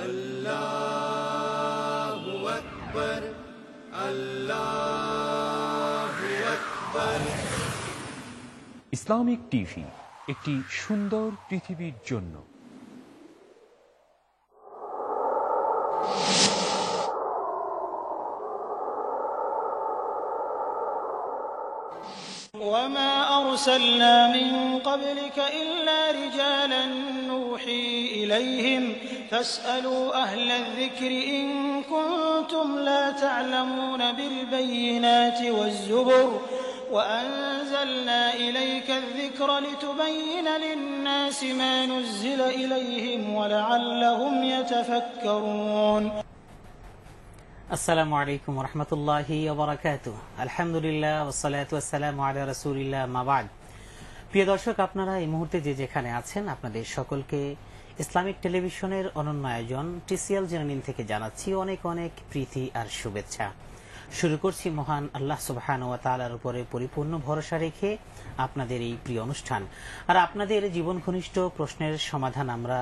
আল্লাহু আকবার, আল্লাহু আকবার। Islamic TV, একটি সুন্দর পৃথিবীর জন্য। وما أرسلنا من قبلك إلا رجالا نوحي إليهم فاسألوا أهل الذكر إن كنتم لا تعلمون بالبينات والزبر وأنزلنا إليك الذكر لتبين للناس ما نزل إليهم ولعلهم يتفكرون। আসসালামু আলাইকুম ওয়া রাহমাতুল্লাহি ওয়া বারাকাতুহু। আলহামদুলিল্লাহ ওয়াসসালাতু ওয়াসসালামু আলা রাসূলিল্লাহ, মা বা'দ। প্রিয় দর্শক, আপনারা এই মুহূর্তে যে যেখানে আছেন, আপনাদের সকলকে ইসলামিক টেলিভিশনের অনন্য আয়োজন টিসিএল জেনানিন থেকে জানাচ্ছি অনেক অনেক প্রীতি আর শুভেচ্ছা। শুরু করছি মহান আল্লাহ সুবহানাহু ওয়া তাআলার উপরে পরিপূর্ণ ভরসা রেখে আপনাদের এই প্রিয় অনুষ্ঠান। আর আপনাদের জীবন ঘনিষ্ঠ প্রশ্নের সমাধান আমরা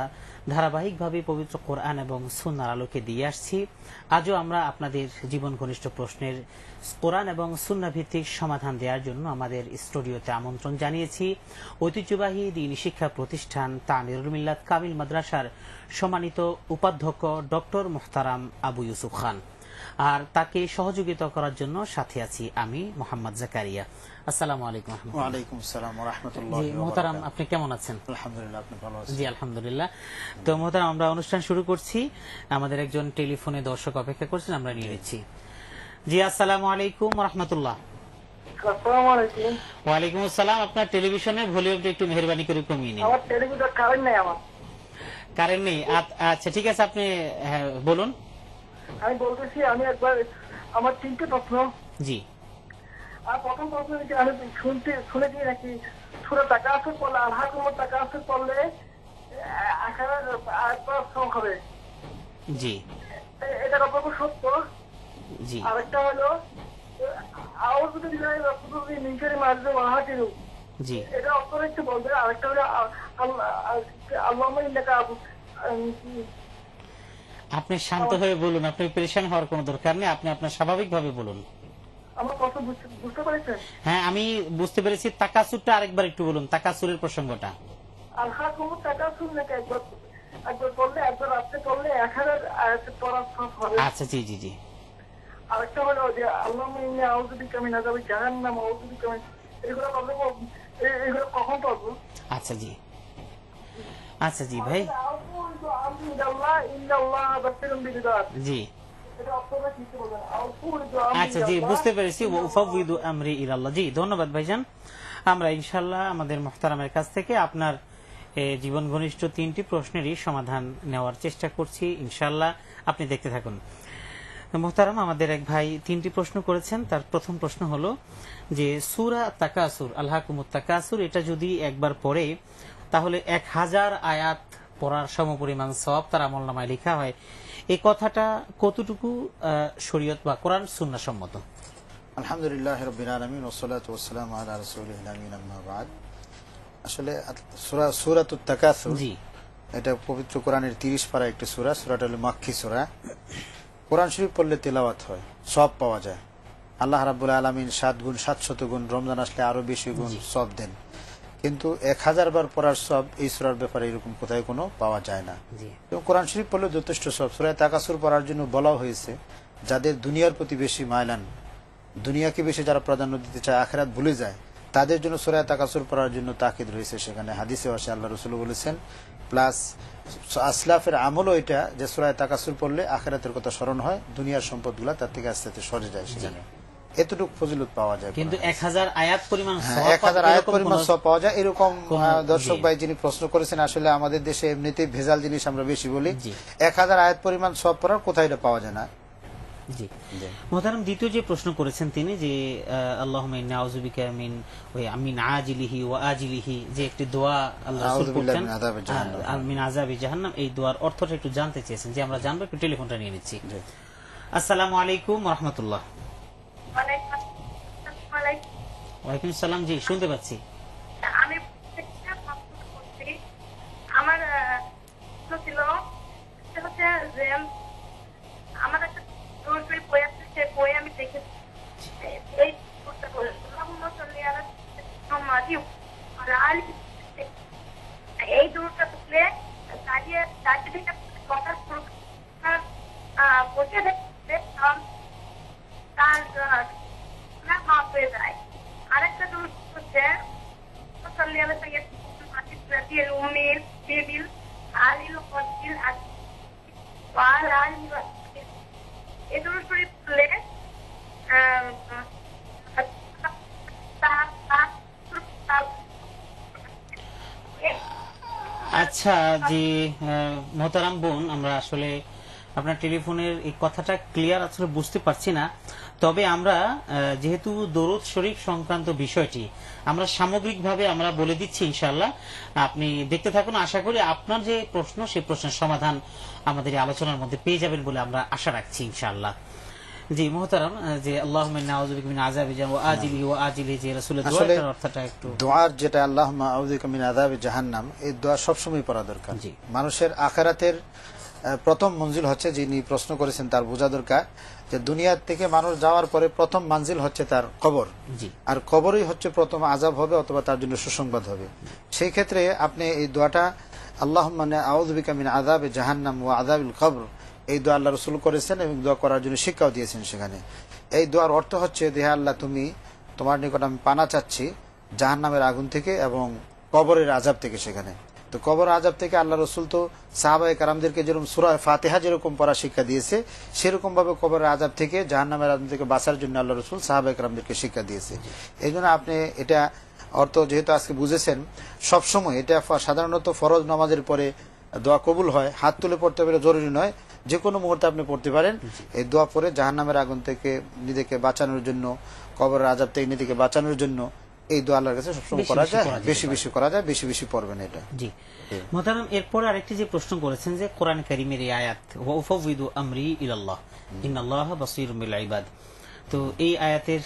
ধারাবাহিকভাবে পবিত্র কোরআন এবং সুন্নাহর আলোকে দিয়ে আসছি। আজও আমরা আপনাদের জীবন ঘনিষ্ঠ প্রশ্নের কোরআন এবং সুন্নাহ ভিত্তিক সমাধান দেওয়ার জন্য আমাদের স্টুডিওতে আমন্ত্রণ জানিয়েছি ঐতিহ্যবাহী দ্বীনি শিক্ষা প্রতিষ্ঠান তামিরুল মিল্লাত কামিল মাদ্রাসার সম্মানিত উপাধ্যক্ষ ডক্টর মুহতারাম আবু ইউসুফ খান। আর তাকে সহযোগিতা করার জন্য সাথে আছি আমি মোহাম্মদ জাকারিয়া। আসসালামু আলাইকুম। ওয়া আলাইকুম আসসালাম ওয়া রাহমাতুল্লাহি ওয়া বারাকাতুহু। মুহতারাম, আপনি কেমন আছেন? আলহামদুলিল্লাহ, আপনি ভালো আছেন? জি আলহামদুলিল্লাহ। তো মুহতারাম, আমরা অনুষ্ঠান শুরু করছি। আমাদের একজন টেলিফোনে দর্শক অপেক্ষা করছেন, আমরা নিয়ে নিচ্ছি। জি আসসালামু আলাইকুম ওয়া রাহমাতুল্লাহ। আসসালামু আলাইকুম। ওয়া আলাইকুম আসসালাম। আপনার টেলিভিশনের ভলিউমটা একটু মেহেরবানি করে কমিয়ে নিন। আমার টেলিভিশন কারেন্ট নাই। আমার কারেন্ট নেই? আচ্ছা ঠিক আছে, আপনি বলুন। আমি বলতেছি, আমি একবার আমার 3টে প্রশ্ন। জি। আর প্রথম প্রশ্ন হচ্ছে, আমি শুনেছি নাকি সূরা তাকাসুর পড়লে, আল্লাহ কুমুর তাকাসুর পড়লে আখিরাত আয়াত সম হবে। জি। এটা কতটুকু সত্য? জি। আরেকটা হলো আউযু বিল্লাহি মিন শাররি মা ইয়াসিরু। জি। এটা অর্থটা একটু বলবেন। আরেকটা হলো আল্লাহুম্মা ইন্নাকা আপনি শান্ত হয়ে বলুন, আপনি পেরেশান হওয়ার কোনো দরকার নেই, আপনি আপনার স্বাভাবিকভাবে বলুন। আমার কথা বুঝতে পেরেছেন? হ্যাঁ, আমি বুঝতে পেরেছি। তাকাসুরটা আরেকবার একটু বলুন, তাকাসুরের প্রসঙ্গটা। আল্লাহ কুমুর তাকাসুর নাকি একবার পড়লে, একবার রাত্রে পড়লে 1000 আয়াত পড়া সব হবে। আচ্ছা, জি জি জি। আরেকটা হলো যে আল্লাহুম্মা ইন্নী আউযু বিকা মিন আযাবি জাহান্নাম ওয়া আউযু বিকা মিন, এগুলো কখন পড়বো? আচ্ছা জি। আচ্ছা জি ভাই। জি। আচ্ছা জি, বুঝতে পেরেছি। উফাউযিদু আমরি ইলাল্লাহ। জি, ধন্যবাদ ভাইজান। আমরা ইনশাআল্লাহ আমাদের মুহতারামের কাছ থেকে আপনার জীবন ঘনিষ্ঠ 3টি প্রশ্নেরই সমাধান নেওয়ার চেষ্টা করছি ইনশাআল্লাহ। আপনি দেখতে থাকুন। মুহতারাম, আমাদের এক ভাই 3টি প্রশ্ন করেছেন। তার প্রথম প্রশ্ন হলো যে সূরা তাকাসুর, আলহাকুমুত তাকাসুর, এটা যদি একবার পড়ে তাহলে 1000 আয়াত পড়ার সমপরিমাণ সওয়াব তার আমলনামায় লেখা হয়। এই কথাটা কতটুকু শরীয়ত বা কোরআন সুন্নাহ সম্মত? আলহামদুলিল্লাহ রাব্বিল আলামিন ওয়াসসালাতু ওয়াসসালামু আলা রাসূলিল আমিন, আম্মা বা'দ। আসলে সূরাতুত তাকাসুর, জি, এটা পবিত্র কোরআনের 30 পারা একটি সূরা। সূরাটা হলো মাক্কি সূরা। কোরআন শরীফ পড়লে তেলাওয়াত হয়, সওয়াব পাওয়া যায়। আল্লাহ রাব্বুল আলামিন 7 গুণ 700 গুণ, রমজান আসলে আরো বেশি গুণ সওয়াব দেন। কিন্তু 1000 বার পড়ার সওয়াব এই সূরার ব্যাপারে এরকম কোথায় কোনো পাওয়া যায় না। কোরআন শরীফ পড়লে যথেষ্ট সওয়াব। সূরা তাকাসুর পড়ার জন্য বলা হয়েছে যাদের দুনিয়ার প্রতি বেশি মায়লান, দুনিয়াকে বেশি যারা প্রাধান্য দিতে চায়, আখিরাত ভুলে যায়, তাদের জন্য সূরা তাকাসুর পড়ার জন্য তাকিদ রয়েছে। সেখানে হাদিসে আসে আল্লাহ রাসূল বলেছেন, প্লাস আসলাফের আমলও এটা যে সূরা তাকাসুর পড়লে আখিরাতের কথা স্মরণ হয়, দুনিয়ার সম্পদগুলা তার থেকে আস্তে আস্তে সরে যায়। সেখানে এতটুকু ফজিলত পাওয়া যায়। কিন্তু 1000 আয়াত পরিমাণ সওয়াব, 1000 আয়াত পরিমাণ সওয়াব পাওয়া যায় এরকম দর্শক ভাই যিনি প্রশ্ন করেছেন, আসলে আমাদের দেশে এমনিতেই ভেজাল জিনিস আমরা বেশি বলি। 1000 আয়াত পরিমাণ সওয়াব পড়ার কোথায় এটা পাওয়া যায় না। জি। মুহতারাম, দ্বিতীয় যে প্রশ্ন করেছেন তিনি, যে আল্লাহুম্মা ইন্নী আউযু বিকা মিন আজিলিহি ওয়া আজিলিহি, যে একটি দোয়া আল্লাহ রাসূল পড়তেন, মিন আযাবি জাহান্নাম, এই দোয়ার অর্থটা একটু জানতে চেয়েছেন। যে আমরা জানবো, একটু টেলিফোনটা নিয়ে নিচ্ছি। আসসালামু আলাইকুম ওয়া রাহমাতুল্লাহ। ওয়ালাইকুম আসসালাম। জি, শুনতে পাচ্ছি। আমি আমার ছিল হচ্ছে যে আমার একটা দূরবীর বই আছে, সে বই আমি দেখেছি। এই দূরটা বলে আল্লাহুম্মা সাল্লি আলা মুহাম্মাদিন ওয়া আলা আলি, এই দূরটা বললে দাঁড়িয়ে থেকে কথা শুরু বসে দেখতে তার না মাফ হয়ে যায়। আরেকটা দূর হচ্ছে সাল্লি আলা সাইয়্যিদিল উম্মিল বিল আলিল ওয়াসিল ওয়াল আলি ওয়াসিল, এই দূর শরীফ বললে আচ্ছা জি মোহতারাম বোন, আমরা আসলে আপনার টেলিফোনের এই কথাটা ক্লিয়ার আসলে বুঝতে পারছি না। তবে আমরা যেহেতু দরুদ শরীফ সংক্রান্ত বিষয়টি আমরা সামগ্রিকভাবে আমরা বলে দিচ্ছি ইনশাআল্লাহ, আপনি দেখতে থাকুন। আশা করি আপনার যে প্রশ্ন সেই প্রশ্নের সমাধান আমাদের এই আলোচনার মধ্যে পেয়ে যাবেন বলে আমরা আশা রাখছি ইনশাআল্লাহ। জি মোহতারাম, যে আল্লাহুম্মা ইন্না আউযু বিকা মিন আযাবি জাহান্নাম ওয়া আজিলিহি ওয়া আজিলিহি, যে রাসূলের দোয়াটার অর্থটা একটু দোয়ার যেটা আল্লাহুম্মা আউযু বিকা মিন আযাবি জাহান্নাম, এই দোয়া সবসময় পড়া দরকার। মানুষের আখিরাতের প্রথম মঞ্জিল হচ্ছে, যিনি প্রশ্ন করেছেন তার বোঝা দরকার যে দুনিয়া থেকে মানুষ যাওয়ার পরে প্রথম মঞ্জিল হচ্ছে তার কবর, আর কবরই হচ্ছে প্রথম আযাব হবে অথবা তার জন্য সুসংবাদ হবে। সেই ক্ষেত্রে আপনি এই দোয়াটা আল্লাহুম্মা আউযু বিকা মিন আযাবি জাহান্নাম ওয়া আযাবিল কবর, এই দোয়া আল্লাহ রাসূল করেছেন এবং দোয়া করার জন্য শিক্ষাও দিয়েছেন সেখানে। এই দোয়ার অর্থ হচ্ছে যে আল্লাহ তুমি তোমার নিকট আমি পানা চাচ্ছি জাহান্নামের আগুন থেকে এবং কবরের আযাব থেকে। সেখানে তো কবর আযাব থেকে আল্লাহ রাসূল তো সাহাবায়ে কেরামদেরকে যেরকম সূরা ফাতিহা যেরকম পড়া শিক্ষা দিয়েছে, সেরকম ভাবে কবরের আযাব থেকে জাহান্নামের আগুন থেকে বাঁচার জন্য আল্লাহ রাসূল সাহাবায়ে কেরামদেরকে শিক্ষা দিয়েছে। এই জন্য আপনি এটা অর্থ যেহেতু আজকে বুঝেছেন, সবসময় এটা সাধারণত ফরজ নামাজের পরে দোয়া কবুল হয়, হাত তুলে পড়তে পারে জরুরি নয়, যে কোনো মুহূর্তে আপনি পড়তে পারেন। এই দোয়া পরে জাহান্নামের আগুন থেকে নিজেকে বাঁচানোর জন্য, কবরের আযাব থেকে নিজেকে বাঁচানোর জন্য এই দোয়া আল্লাহর কাছে সবসময় করা যায়, বেশি বেশি করা যায়, বেশি বেশি পড়বেন এটা। জি মোহতারাম, এরপরে আরেকটি যে প্রশ্ন করেছেন যে কোরআন কারীমের এই আয়াত ওয়া উফাউযিদু আমরি ইলাল্লাহ ইন্নাল্লাহা বাসীরুম বিল ইবাদ, তো এই আয়াতের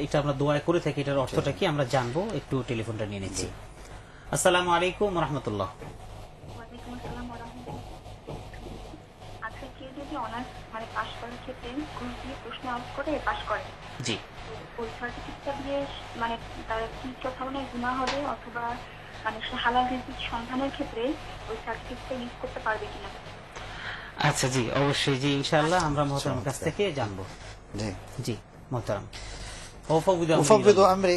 এটা আমরা দোয়া করে থাকি, এটার অর্থটা কি আমরা জানবো। একটু টেলিফোনটা নিয়ে নিচ্ছি। আসসালামু আলাইকুম ওয়া রাহমাতুল্লাহ। ওয়ালাইকুম আসসালাম ওয়া রাহমাতুল্লাহ। আচ্ছা, কেউ যদি অনার্স মানে পাশ করার ক্ষেত্রে গ্রুপ দিয়ে প্রশ্ন আউট করে পাশ করে, জি, ওই সার্টিফিকেটটা দিয়ে মানে তার কি প্রথমে গুনাহ হবে, অথবা মানে সে হালাল রিজিক সন্ধানের ক্ষেত্রে ওই সার্টিফিকেটটা ইউজ করতে পারবে কিনা? আচ্ছা জি, অবশ্যই জি, ইনশাআল্লাহ আমরা মোহতারামের কাছ থেকে জানবো। জি জি মোহতারাম, উফাউযিদু আমরি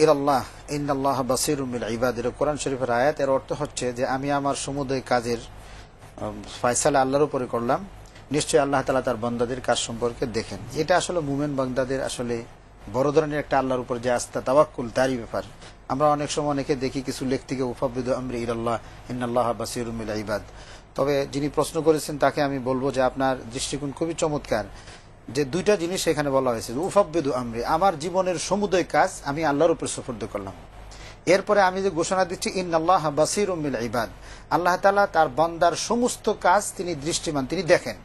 ইলাল্লাহ ইন্নাল্লাহা বাসীরুম বিল ইবাদ, এটা কোরআন শরীফের আয়াত। এর অর্থ হচ্ছে যে আমি আমার সমুদয় কাজের ফয়সালা আল্লাহর উপরে করলাম, নিশ্চয়ই আল্লাহ তাআলা তার বান্দাদের কাজ সম্পর্কে দেখেন। এটা আসলে মুমিন বান্দাদের আসলে বড় ধরনের একটা আল্লাহর উপর যে আস্থা, তাওয়াক্কুল, তারই ব্যাপার। আমরা অনেক সময় অনেকে দেখি কিছু লেখতিকে উফাউযিদু আমরি ইলাল্লাহ ইন্নাল্লাহা বাসীরুম বিল ইবাদ। তবে যিনি প্রশ্ন করেছেন তাকে আমি বলবো যে আপনার দৃষ্টিকোণ খুবই চমৎকার, যে দুইটা জিনিস এখানে বলা হয়েছে। উফাউযিদু আমরি, আমার জীবনের সমুদয় কাজ আমি আল্লাহর উপর সুপর্দ করলাম। এরপরে আমি যে ঘোষণা দিচ্ছি ইন্নাল্লাহা বাসীরুম বিল ইবাদ, আল্লাহ তাআলা তার বান্দার সমস্ত কাজ তিনি দৃষ্টিমান, তিনি দেখেন।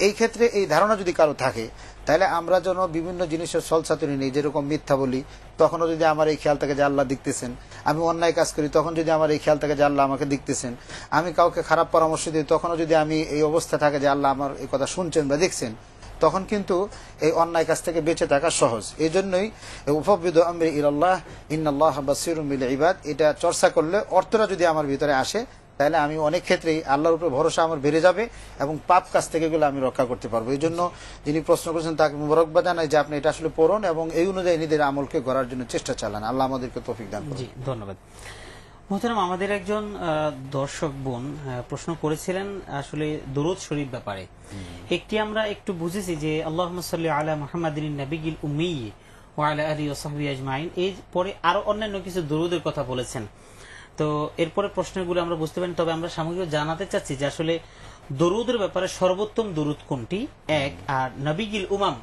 এই ক্ষেত্রে এই ধারণা যদি কারো থাকে, তাহলে আমরা যেন বিভিন্ন জিনিসের সলসাতুরি নেই, যেরকম মিথ্যা বলি তখনও যদি আমার এই খেয়াল থাকে যে আল্লাহ দেখতেছেন, আমি অন্যায় কাজ করি তখন যদি আমার এই খেয়াল থাকে যে আল্লাহ আমাকে দেখতেছেন, আমি কাউকে খারাপ পরামর্শ দিই তখনও যদি আমি এই অবস্থা থাকে যে আল্লাহ আমার এই কথা শুনছেন বা দেখছেন, তখন কিন্তু এই অন্যায় কাজ থেকে বেঁচে থাকা সহজ। এই জন্যই উফাউযিদু আমরি ইলাল্লাহ ইন্নাল্লাহা বাসীরুম বিল ইবাদ, এটা চর্চা করলে অর্থটা যদি আমার ভিতরে আসে, তাহলে আমি অনেক ক্ষেত্রেই আল্লাহর উপর ভরসা আমার বেড়ে যাবে এবং পাপ কাজ থেকে এগুলো আমি রক্ষা করতে পারবো। এই জন্য যিনি প্রশ্ন করেছেন তাকে মুবারকবাদ জানাই যে আপনি এটা আসলে পড়ুন এবং এই অনুযায়ী নিজের আমলকে গড়ার জন্য চেষ্টা চালান। আল্লাহ আমাদেরকে তৌফিক দান করুন। জি ধন্যবাদ। মোহতারাম, আমাদের একজন দর্শক বোন প্রশ্ন করেছিলেন আসলে দরুদ শরীফ ব্যাপারে। একটি আমরা একটু বুঝেছি যে আল্লাহুম্মা সাল্লি আলা মুহাম্মাদিন নাবিয়িল উম্মি ওয়া আলা আলিহি ওয়া সাহবিহি আজমাইন, এই পরে আরো অন্যান্য কিছু দরুদের কথা বলেছেন। তো এরপরে প্রশ্নগুলো আমরা বুঝতে পারি। তবে আমরা সামগ্রিক জানাতে চাচ্ছি যে আসলে দরুদের ব্যাপারে সর্বোত্তম দরুদ কোনটি, এক, আর নবিগিল উমাম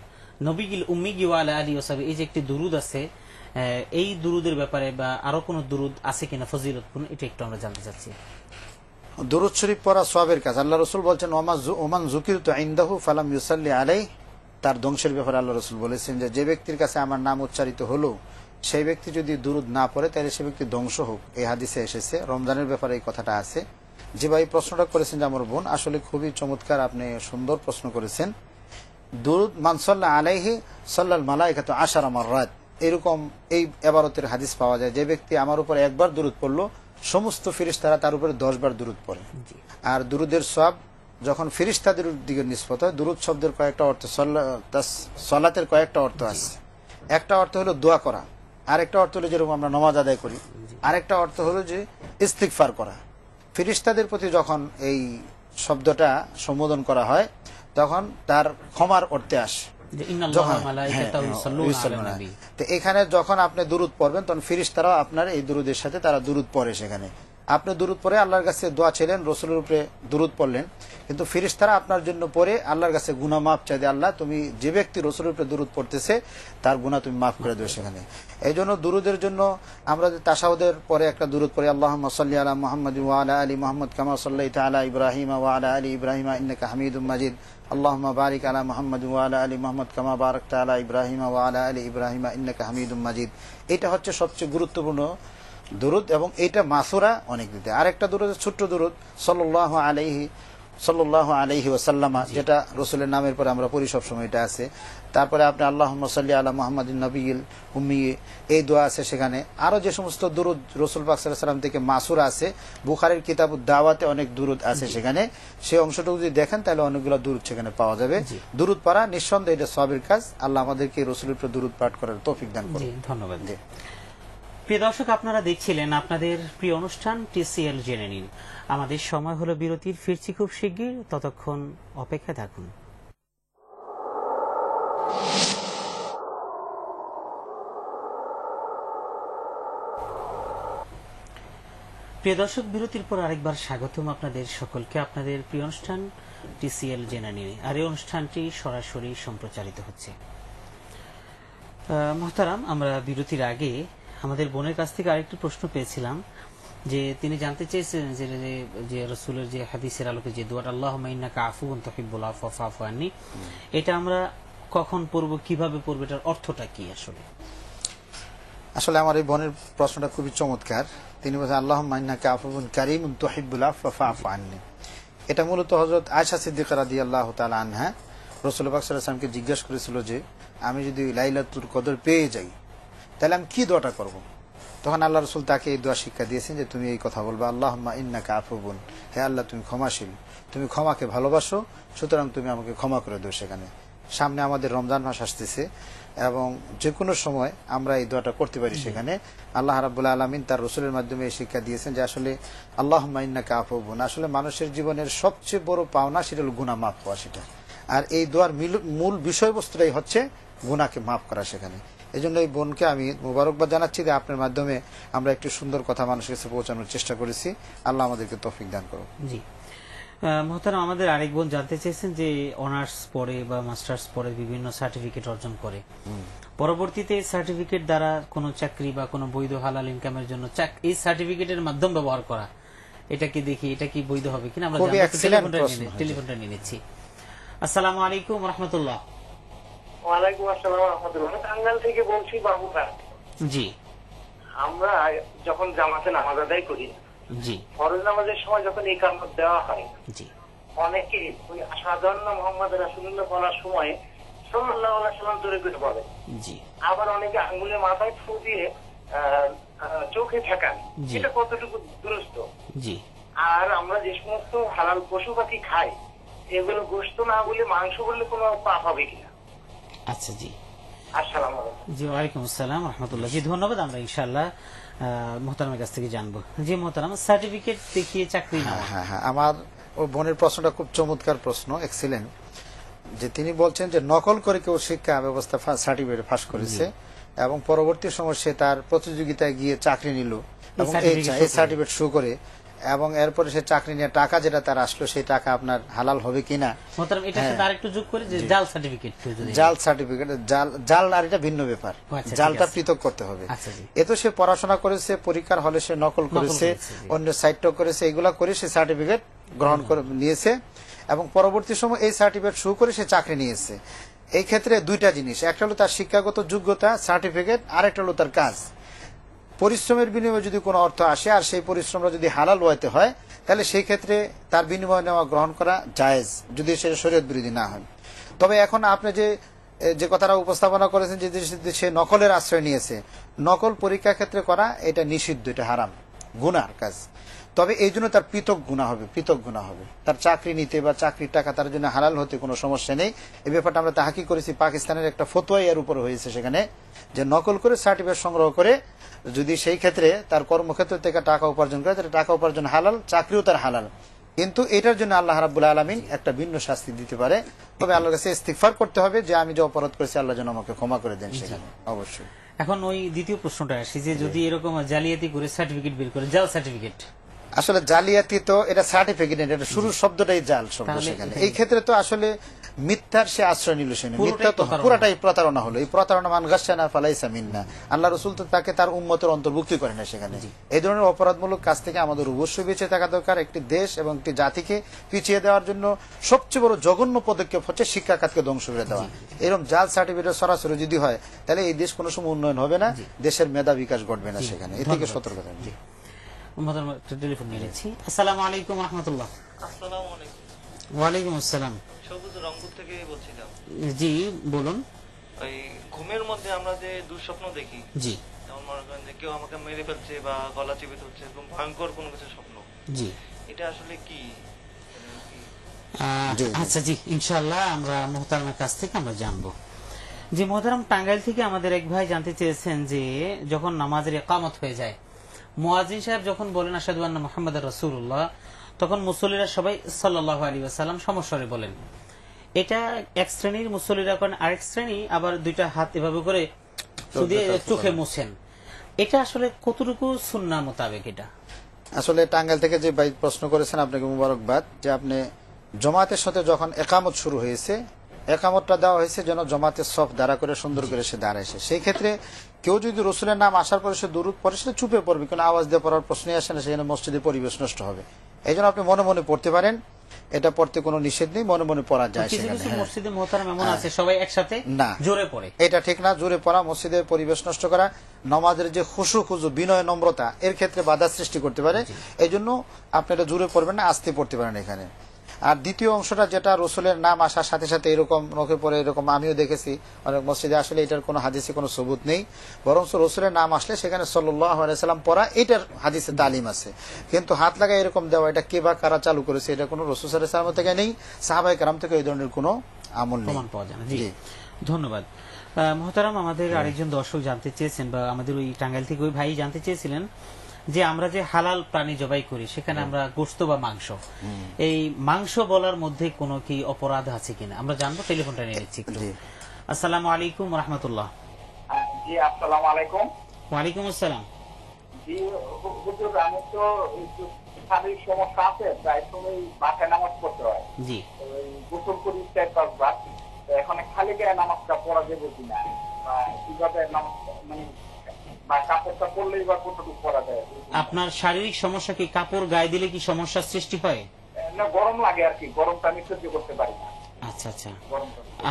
নবিগিল উম্মি ওয়া আলা আলিহি ওয়া সাহবিহি, এই যে একটি দরুদ আছে, এই দুরুদের ব্যাপারে বা আরো কোন দুরুদ আছে কিনা, ফজিলত কোন, এটা একটু আমরা জানতে চাচ্ছি। দরুদ শরীফ পড়া সওয়াবের কাজ। আল্লাহ রাসূল বলছেন ওমান যুকিরতু ইনদাহু ফালাম ইউসাল্লি আলাইহি, তার ধ্বংসের ব্যাপারে আল্লাহ রাসূল বলেছেন যে ব্যক্তির কাছে আমার নাম উচ্চারিত হলো সেই ব্যক্তি যদি দুরুদ না পড়ে তাহলে সে ব্যক্তি ধ্বংস হোক। এই হাদিসে এসেছে, রমজানের ব্যাপারে এই কথাটা আছে। যে ভাই প্রশ্নটা করেছেন যে আমার বোন, আসলে খুবই চমৎকার, আপনি সুন্দর প্রশ্ন করেছেন। দুরুদ মান সাল্লা আলাইহি সাল্লাল মালাইকাতু আশারা মাররাত, এরকম এই ইবারতের হাদিস পাওয়া যায়। যে ব্যক্তি আমার উপর একবার দুরুদ পড়লো, সমস্ত ফেরেশতারা তার উপরে 10 বার দুরুদ পড়ে। আর দুরুদের সওয়াব যখন ফেরেশতাদের দিকে নিসবত হয়, দুরুদ শব্দের কয়েকটা অর্থ, সালাতের কয়েকটা অর্থ আছে। একটা অর্থ হলো দোয়া করা, আরেকটা অর্থ হলো যেরকম আমরা নামাজ আদায় করি, আরেকটা অর্থ হলো যে ইস্তিগফার করা। ফেরেশতাদের প্রতি যখন এই শব্দটা সম্বোধন করা হয় তখন তার ক্ষমার অর্থে আসে। তো এখানে যখন আপনি দুরুদ পড়বেন তখন ফেরেশতারাও আপনার এই দুরুদের সাথে তারা দুরুদ পড়ে। সেখানে আপনি দুরুদ পড়ে আল্লাহর কাছে দোয়া ছিলেন, রসুলের উপরে দুরুদ পড়লেন, কিন্তু ফেরেশতারা আপনার জন্য পড়ে আল্লাহর কাছে গুনাহ মাফ চাই, আল্লাহ তুমি যে ব্যক্তি রসুলের উপরে দুরুদ পড়তেছে তার গুনাহ তুমি মাফ করে দেবে সেখানে। এই জন্য দুরুদের জন্য আমরা তাশাহুদের পরে একটা দুরুদ পড়ি, আল্লাহুম্মা সাল্লি আলা মুহাম্মাদ ওয়া আলা আলি মুহাম্মাদ কামা সাল্লাইতা আলা ইব্রাহিম ওয়া আলা আলি ইব্রাহিম ইন্নাকা হামিদুম মাজিদ, আল্লাহুম্মা বারিক আলা মুহাম্মাদ ওয়া আলা আলি মুহাম্মাদ কামা বারাকতা আলা ইব্রাহিম ওয়া আলা আলি ইব্রাহিম ইন্নাকা হামিদুম মাজিদ। এটা হচ্ছে সবচেয়ে গুরুত্বপূর্ণ দুরুদ এবং এইটা মাসুরা অনেক দিতে। আরেকটা দুরুদ ছোট্ট দুরুদ সাল্লাল্লাহু আলাইহি ওয়াসাল্লামা, যেটা রসুলের নামের পরে আমরা পড়ি সবসময়, এটা আছে। তারপরে আপনি আল্লাহুম্মা সাল্লি আলা মুহাম্মাদিন নবিয়্যিল উম্মি, এই দোয়া আছে সেখানে। আরো যে সমস্ত দুরুদ রসুল পাক সাল্লাল্লাহু আলাইহি ওয়াসাল্লাম থেকে মাসুরা আছে, বুখারীর কিতাবুদ দাওয়াতে অনেক দুরুদ আছে সেখানে। সেই অংশটুকু যদি দেখেন তাহলে অনেকগুলো দুরুদ সেখানে পাওয়া যাবে। দুরুদ পড়া নিঃসন্দেহে এটা সওয়াবের কাজ। আল্লাহ আমাদেরকে রসুলের উপর দুরুদ পাঠ করার তৌফিক দান করুন। ধন্যবাদ। প্রিয় দর্শক, আপনারা দেখছিলেন আপনাদের প্রিয় অনুষ্ঠান TCL জেনে নিন। আমাদের সময় হলো বিরতির, ফিরছি খুব শিগগির, ততক্ষণ অপেক্ষায় থাকুন। প্রিয় দর্শক, বিরতির পর আরেকবার স্বাগতম আপনাদের সকলকে আপনাদের প্রিয় অনুষ্ঠান TCL জেনে নিন। আর এই অনুষ্ঠানটি সরাসরি সম্প্রচারিত হচ্ছে। মোহতারাম, আমরা বিরতির আগে আমাদের বোনের কাছ থেকে আরেকটি প্রশ্ন পেয়েছিলাম, যে তিনি জানতে চেয়েছেন যে রাসূলের যে হাদিসের আলোকে যে দোয়াটা আল্লাহুম্মা ইন্নাকা আফুউন তুহিব্বুল আফওয়া ফা'ফু আন্নি, এটা আমরা কখন পড়ব, কিভাবে পড়ব, এটার অর্থটা কি? আসলে আমার এই বোনের প্রশ্নটা খুবই চমৎকার। তিনি বলেছেন আল্লাহুম্মা ইন্নাকা আফুউন কারীমুন তুহিব্বুল আফওয়া ফা'ফু আন্নি। এটা মূলত হযরত আয়েশা সিদ্দিকা রাদিয়াল্লাহু তাআলা আনহা রাসূল পাক সাল্লাল্লাহু আলাইহি ওয়াসাল্লামকে জিজ্ঞাসা করেছিল যে আমি যদি লাইলাতুল কদর পেয়ে যাই তাহলে আমি কি দোয়াটা করব। তখন আল্লাহ রসুল তাকে এই দোয়া শিক্ষা দিয়েছেন যে তুমি এই কথা বলবে, আল্লাহুম্মা ইন্নাকা আফুউন, হে আল্লাহ তুমি ক্ষমাশীল, তুমি ক্ষমাকে ভালোবাসো, সুতরাং তুমি আমাকে ক্ষমা করে দাও। সেখানে সামনে আমাদের রমজান মাস আসতেছে এবং যে কোনো সময় আমরা এই দোয়াটা করতে পারি। সেখানে আল্লাহ রাব্বুল আলামিন তার রসুলের মাধ্যমে এই শিক্ষা দিয়েছেন যে আসলে আল্লাহুম্মা ইন্নাকা আফুউন, আসলে মানুষের জীবনের সবচেয়ে বড় পাওনা সেটা হল গুনাহ মাফ পাওয়া। সেটা আর এই দোয়ার মূল বিষয়বস্তুটাই হচ্ছে গুনাহকে মাফ করা। সেখানে এই জন্য এই বোনকে আমি মোবারকবাদ জানাচ্ছি যে আপনার মাধ্যমে আমরা একটি সুন্দর কথা মানুষের কাছে পৌঁছানোর চেষ্টা করেছি। আল্লাহ আমাদেরকে তৌফিক দান করুন। জি মোহতারাম, আমাদের আরেক বোন জানতে চেয়েছেন যে অনার্স পড়ে বা মাস্টার্স পড়ে বিভিন্ন সার্টিফিকেট অর্জন করে, পরবর্তীতে সার্টিফিকেট দ্বারা কোনো চাকরি বা কোনো বৈধ হালাল ইনকামের জন্য এই সার্টিফিকেটের মাধ্যম ব্যবহার করা, এটা কি দেখি এটা কি বৈধ হবে কিনা? আমরা টেলিফোনটা নিয়ে নিচ্ছি। আসসালামু আলাইকুম ওয়া রাহমাতুল্লাহ। ওয়ালাইকুম আসসালাম ওয়া রাহমাতুল্লাহ। টাঙ্গাইল থেকে বলছি বাবুরা। জি, আমরা যখন জামাতে নামাজ আদায় করি, জি, ফরজ নামাজের সময় যখন ইকামত দেওয়া হয়, জি, অনেকে ওই সাধারণ মুহাম্মদ রাসূলুল্লাহ বলার সময় সাল্লাল্লাহু আলাইহি ওয়াসাল্লাম জোরে করে বলে। জি, আবার অনেকে আঙ্গুলে মাথায় ফু দিয়ে চোখে ঠেকান, এটা কতটুকু দুরুস্ত? জি। আর আমরা যে সমস্ত হালাল পশু পাখি খাই, এগুলো গোশত না বলে মাংস বললে কোনো পাপ হবে কিনা? আচ্ছা, জি, আসসালামু আলাইকুম। জি, ওয়ালাইকুম আসসালাম ওয়া রাহমাতুল্লাহ। জি, ধন্যবাদ। আমরা ইনশাআল্লাহ মোহতারামের কাছ থেকে জানবো। জি মোহতারাম, সার্টিফিকেট দেখিয়ে চাকরি নেওয়া। হ্যাঁ, আমার ওই বোনের প্রশ্নটা খুব চমৎকার প্রশ্ন, এক্সিলেন্ট। যে তিনি বলছেন যে নকল করে কেউ শিক্ষা ব্যবস্থা সার্টিফিকেট পাস করেছে এবং পরবর্তী সময় সে তার প্রতিযোগিতায় গিয়ে চাকরি নিল এবং এই সার্টিফিকেট শো করে, এবং এরপরে সে চাকরি নিয়ে টাকা যেটা তার আসলো সেই টাকা আপনার হালাল হবে কিনা? জাল সার্টিফিকেট, জাল আর এটা ভিন্ন ব্যাপার, জালটা পৃথক করতে হবে। এ তো সে পড়াশোনা করেছে, পরীক্ষার হলে সে নকল করেছে, অন্য সাইটটা করেছে, এগুলা করে সে সার্টিফিকেট গ্রহণ করে নিয়েছে এবং পরবর্তী সময় এই সার্টিফিকেট শো করে সে চাকরি নিয়েছে। এই ক্ষেত্রে দুইটা জিনিস, একটা হলো তার শিক্ষাগত যোগ্যতা সার্টিফিকেট, আর একটা হলো তার কাজ। পরিশ্রমের বিনিময়ে যদি কোনো অর্থ আসে আর সেই পরিশ্রমটা যদি হালাল ওয়াইতে হয় তাহলে সেই ক্ষেত্রে তার বিনিময় নেওয়া গ্রহণ করা জায়েজ, যদি সেটা শরীয়ত বিরোধী না হয়। তবে এখন আপনি যে কথাটা উপস্থাপনা করেছেন যে সে নকলের আশ্রয় নিয়েছে, নকল পরীক্ষা ক্ষেত্রে করা এটা নিষিদ্ধ, এটা হারাম, গুনার কাজ। তবে এই জন্য তার পৃথক গুনাহ হবে, তার চাকরি নিতে বা চাকরির টাকা তার জন্য হালাল হতে কোনো সমস্যা নেই। এই ব্যাপারটা আমরা তাহাকি করেছি, পাকিস্তানের একটা ফতোয়া এর উপরে হয়েছে, সেখানে যে নকল করে সার্টিফিকেট সংগ্রহ করে যদি সেই ক্ষেত্রে তার কর্মক্ষেত্র থেকে টাকা উপার্জন করে, তাহলে টাকা উপার্জন হালাল, চাকরিও তার হালাল। কিন্তু এটার জন্য আল্লাহ রাব্বুল আলামিন একটা ভিন্ন শাস্তি দিতে পারে। তবে আল্লাহর কাছে ইস্তিগফার করতে হবে যে আমি যে অপরাধ করেছি আল্লাহ যেন আমাকে ক্ষমা করে দেন সেখানে অবশ্যই। এখন ওই দ্বিতীয় প্রশ্নটা আসি যে যদি এরকম জালিয়াতি করে সার্টিফিকেট বের করে, জাল সার্টিফিকেট, আসলে জালিয়াতি তো এটা সার্টিফিকেট, এটা শুরুর শব্দটাই জাল শব্দ। সেখানে এই ক্ষেত্রে তো আসলে মিথ্যার সে আশ্রয় নিল, সে মিথ্যা তো পুরাটাই প্রতারণা হলো। এই প্রতারণা মান গাসসানা ফালাইসা মিন্না, আল্লাহ রাসূল তো তাকে তার উম্মতের অন্তর্ভুক্তি করে না সেখানে। এই ধরনের অপরাধমূলক কাজ থেকে আমাদের অবশ্যই বেঁচে থাকা দরকার। একটি দেশ এবং একটি জাতিকে পিছিয়ে দেওয়ার জন্য সবচেয়ে বড় জঘন্য পদক্ষেপ হচ্ছে শিক্ষা খাতকে ধ্বংস করে দেওয়া। এরকম জাল সার্টিফিকেট সরাসরি যদি হয় তাহলে এই দেশ কোনো সময় উন্নয়ন হবে না, দেশের মেধা বিকাশ ঘটবে না সেখানে। এ থেকে সতর্ক থাকবে। টেলিফোন নিয়ে নিচ্ছি। আসসালামু আলাইকুম ওয়া রাহমাতুল্লাহ। আসসালামু আলাইকুম। ওয়ালাইকুম আসসালাম। সবুজ রংপুর থেকে বলছিলাম। জি বলুন। ওই ঘুমের মধ্যে আমরা যে দুঃস্বপ্ন দেখি, জি, যেমন মনে করেন যে কেউ আমাকে মেরে ফেলছে বা গলা চিপে ধরছে, এরকম ভয়ঙ্কর কোনো কিছু স্বপ্ন, জি, এটা আসলে কি? আচ্ছা জি, ইনশাআল্লাহ আমরা মুহতারামের কাছ থেকে আমরা জানবো। জি মুহতারাম, টাঙ্গাইল থেকে আমাদের এক ভাই জানতে চেয়েছেন যে যখন নামাজের ইকামত হয়ে যায়, মুয়াজ্জিন সাহেব যখন বলেন আশহাদু আন্না মুহাম্মাদার রাসূলুল্লাহ, তখন মুসল্লিরা সবাই সাল্লাল্লাহু আলাইহি ওয়াসাল্লাম সমস্বরে বলেন। এটা এক শ্রেণীর মুসল্লিরা করেন, আরেক শ্রেণী আবার দুইটা হাত এভাবে করে চোখে মুছেন। এটা আসলে কতটুকু সুন্নাহ মোতাবেক? এটা আসলে টাঙ্গাইল থেকে যে ভাই প্রশ্ন করেছেন আপনাকে মুবারকবাদ, যে আপনি জমাতের সাথে যখন একামত শুরু হয়েছে, একামতটা দেওয়া হয়েছে যেন জমাতের সফ দাঁড়া করে সুন্দর করে সে দাঁড়াইছে। সেই ক্ষেত্রে কেউ যদি রসুলের নাম আসার পরে সে দুরূদ পড়ে, সেটা চুপে পড়বে, কোনো আওয়াজ দিয়ে পড়ার প্রশ্নই আসে না, সেখানে মসজিদের পরিবেশ নষ্ট হবে। এই জন্য আপনি মনে মনে পড়তে পারেন, এটা পড়তে কোনো নিষেধ নেই, মনে মনে পড়া যায়। মসজিদে মুহতারাম এমন আছে সবাই একসাথে না জোরে পড়ে, এটা ঠিক না। জোরে পড়া মসজিদের পরিবেশ নষ্ট করা, নামাজের যে খুশু খুজু বিনয় নম্রতা এর ক্ষেত্রে বাধা সৃষ্টি করতে পারে। এই জন্য আপনি এটা জোরে পড়বেন না, আস্তে পড়তে পারেন এখানে। আর দ্বিতীয় অংশটা যেটা রসুলের নাম আসার সাথে সাথে এরকম নখে পরে, এরকম আমিও দেখেছি অনেক মসজিদে, আসলে এটার কোনো হাদিসে কোনো সবুত নেই, বরং রসুলের নাম আসলে সেখানে সাল্লাল্লাহু আলাইহি সাল্লাম পড়া এটার হাদিসে তালিম আছে। কিন্তু হাত লাগা এরকম দেওয়া, এটা কে বা কারা চালু করেছে, এটা কোনো রসুল সাল্লাল্লাহু আলাইহি সাল্লাম থেকে নেই, সাহাবায়ে কেরাম থেকে এই ধরনের কোনো আমল নেই, প্রমাণ পাওয়া যায় না। জি ধন্যবাদ মুহতারাম। আমাদের আরেকজন দর্শক জানতে চেয়েছেন, বা আমাদের ওই টাঙ্গাইল থেকে ওই ভাই জানতে চেয়েছিলেন যে আমরা যে হালাল প্রাণী জবাই করি সেখানে আমরা গোশত বা মাংস, এই মাংস বলার মধ্যে কোনো কি অপরাধ আছে কিনা আমরা জানবো। টেলিফোনটা নিয়ে নিচ্ছি। আসসালামু আলাইকুম ওয়া রাহমাতুল্লাহ। জি আসসালামু আলাইকুম। ওয়ালাইকুম আসসালাম। জি হুজুর, আমি তো শারীরিক সমস্যা আছে, প্রায় সময় বাসায় নামাজ পড়তে হয়। জি, গোসল করি 4-5 বার, এখন খালি গায়ে নামাজটা পড়া যাবে কিনা, কিভাবে নামাজ মানে কাপড়টা পরলেই বা কতটুকু পরা যায়? আপনার শারীরিক সমস্যা কি কাপড় গায়ে দিলে কি সমস্যার সৃষ্টি হয়? না, গরম লাগে আর কি, গরমটা আমি সহ্য করতে পারি না। আচ্ছা আচ্ছা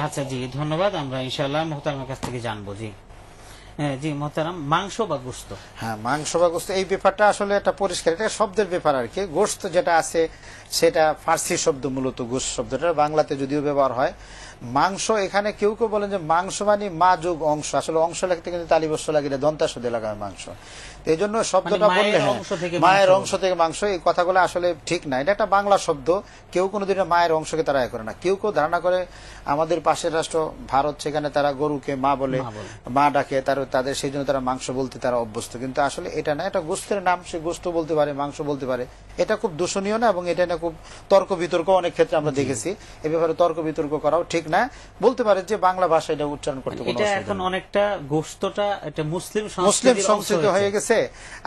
আচ্ছা, জি ধন্যবাদ, আমরা ইনশাআল্লাহ মুহতারামের কাছ থেকে জানবো। জি জি মুহতারাম, মাংস বা গোশত, হ্যাঁ মাংস বা গোশত এই ব্যাপারটা আসলে একটা পরিষ্কার, এটা শব্দের ব্যাপার আর কি। গোশত যেটা আছে সেটা ফার্সি শব্দ, মূলত গোশত শব্দটা বাংলাতে যদিও ব্যবহার হয়। মাংস এখানে কেউ কেউ বলেন যে মাংস মানে মা যোগ অংশ, আসলে অংশ লাগতে কিন্তু তালিবস্য লাগে, দন্তাস দিয়ে লাগায় মাংস। এই জন্য শব্দটা বললে মায়ের অংশ থেকে মাংস, এই কথাগুলো আসলে ঠিক না। এটা একটা বাংলা শব্দ, কেউ কোনোদিন মায়ের অংশকে তারা করে না। কেউ কেউ ধারণা করে আমাদের পাশের রাষ্ট্র ভারত, সেখানে তারা গরুকে মা বলে, মা ডাকে, তাদের সেই জন্য তারা মাংস বলতে তারা অভ্যস্ত। কিন্তু আসলে এটা না, এটা গোস্তের নাম, সে গোস্ত বলতে পারে, মাংস বলতে পারে। এটা খুব দূষণীয় না, এবং এটা না খুব তর্ক বিতর্ক অনেক ক্ষেত্রে আমরা দেখেছি। এ ব্যাপারে তর্ক বিতর্ক করাও ঠিক না। বলতে পারে যে বাংলা ভাষা এটা উচ্চারণ করতে কোনো অসুবিধা নেই। এখন অনেকটা গোশতটা এটা মুসলিম সংস্কৃতি হয়ে গেছে,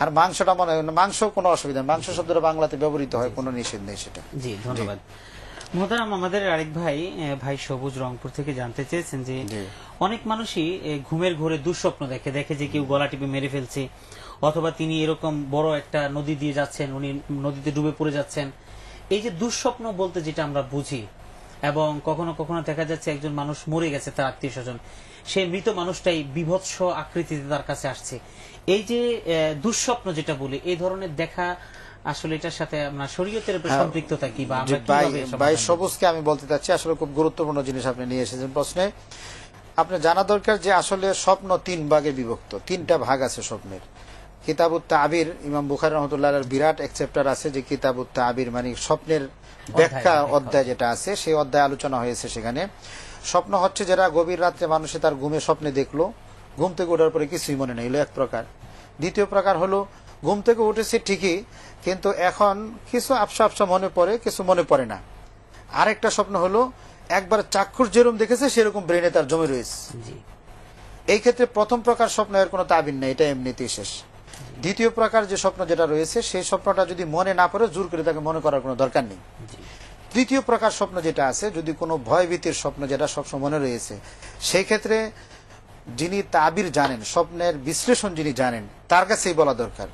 আর মাংসটা মনে হয় মাংস কোনো অসুবিধা, মাংস শব্দটা বাংলাতে ব্যবহৃত হয়, কোনো নিষেধ নেই সেটা। জি ধন্যবাদ মুহতারাম। আমাদের আরেক ভাই সবুজ রংপুর থেকে জানতে চেয়েছেন যে অনেক মানুষই ঘুমের ঘোরে দুঃস্বপ্ন দেখে যে কেউ গলা টিপে মেরে ফেলছে, অথবা তিনি এরকম বড় একটা নদী দিয়ে যাচ্ছেন, উনি নদীতে ডুবে পড়ে যাচ্ছেন। এই যে দুঃস্বপ্ন বলতে যেটা আমরা বুঝি, এবং কখনো কখনো দেখা যাচ্ছে একজন মানুষ মরে গেছে, তার আত্মীয় স্বজন, সেই মৃত মানুষটাই বিভৎস আকৃতিতে তার কাছে আসছে। এই যে দুঃস্বপ্ন যেটা বলি, এই ধরনের দেখা আসলে এটার সাথে আমরা শরীয়তের সম্পৃক্ততা কি বা আমরা ভাই সবুজকে আমি বলতে চাচ্ছি আসলে খুব গুরুত্বপূর্ণ জিনিস আপনি নিয়ে এসেছেন প্রশ্নে। আপনি জানা দরকার যে আসলে স্বপ্ন 3 ভাগে বিভক্ত, 3টা ভাগ আছে স্বপ্নের। কিতাবুত তাবির, ইমাম বুখারী রাহমাতুল্লাহ আলাইহির বিরাট এক চ্যাপ্টার আছে যে কিতাবুত তাবির, মানে স্বপ্নের ব্যাখ্যা অধ্যায় যেটা আছে, সেই অধ্যায়ে আলোচনা হয়েছে। সেখানে স্বপ্ন হচ্ছে যারা গভীর রাত্রে মানুষে তার ঘুমে স্বপ্নে দেখলো, ঘুম থেকে ওঠার পরে কিছুই মনে নেই, এক প্রকার। দ্বিতীয় প্রকার হলো ঘুম থেকে উঠেছে ঠিকই, কিন্তু এখন কিছু আবসা আবসা মনে পড়ে, কিছু মনে পড়ে না। আরেকটা স্বপ্ন হলো একবার চাক্ষুষ যেরকম দেখেছে সেরকম ব্রেনে তার জমে রয়েছে। এই ক্ষেত্রে প্রথম প্রকার স্বপ্ন এর কোনো তাবির নেই, এটা এমনিতেই শেষ। দ্বিতীয় প্রকার যে স্বপ্ন যেটা রয়েছে, সেই স্বপ্নটা যদি মনে না পড়ে জোর করে তাকে মনে করার কোনো দরকার নেই। তৃতীয় প্রকার স্বপ্ন যেটা আছে, যদি কোনো ভয়ভীতির স্বপ্ন যেটা সবসময় মনে রয়েছে, সেই ক্ষেত্রে যিনি তাবির জানেন, স্বপ্নের বিশ্লেষণ যিনি জানেন, তার কাছেই বলা দরকার।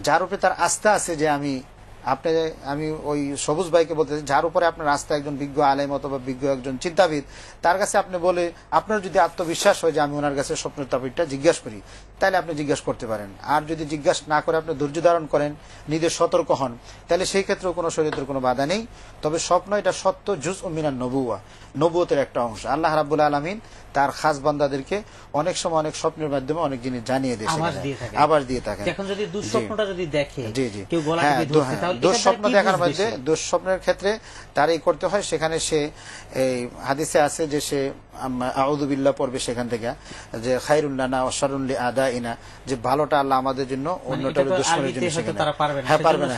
যার উপরে তার আস্থা আছে, যে আমি ওই সবুজ ভাইকে বলতে, যার উপরে আপনার আস্থা, একজন বিজ্ঞ আলেম অথবা বিজ্ঞ একজন চিন্তাবিদ, তার কাছে আপনি বলে, আপনার যদি আত্মবিশ্বাস হয় যে আমি ওনার কাছে স্বপ্নের তাবিরটা জিজ্ঞাসা করি, তাহলে আপনি জিজ্ঞাসা করতে পারেন। আর যদি জিজ্ঞাসা না করে আপনি ধৈর্য ধারণ করেন, নিজে সতর্ক হন, তাহলে সেই ক্ষেত্রেও কোনো শরীয়তের কোনো বাধা নেই। তবে স্বপ্ন এটা সত্য জুজউ মিনান নবুওয়া, নবুয়তের একটা অংশ। আল্লাহ রাব্বুল আলামিন তার খাস বান্দাদেরকে অনেক সময় অনেক স্বপ্নের মাধ্যমে অনেক জিনিস জানিয়ে দেয়, আবার দিয়ে থাকেন। এখন যদি দুঃস্বপ্নটা যদি দেখে জি জি কেউ গলা টিপে ধরছে, তাহলে দুঃস্বপ্ন দেখার মধ্যে, দুঃস্বপ্নের ক্ষেত্রে তার এই করতে হয়, সেখানে সে এই হাদিসে আছে যে সে আউযু বিল্লাহ পড়বে সেখান থেকে, যে খায়রুন লানা ওয়া শাররুন লিআদাইনা, যে ভালোটা আল্লাহ আমাদের জন্য, অন্যটা দুশমনের জন্য। সেখানে হ্যাঁ পারবে না,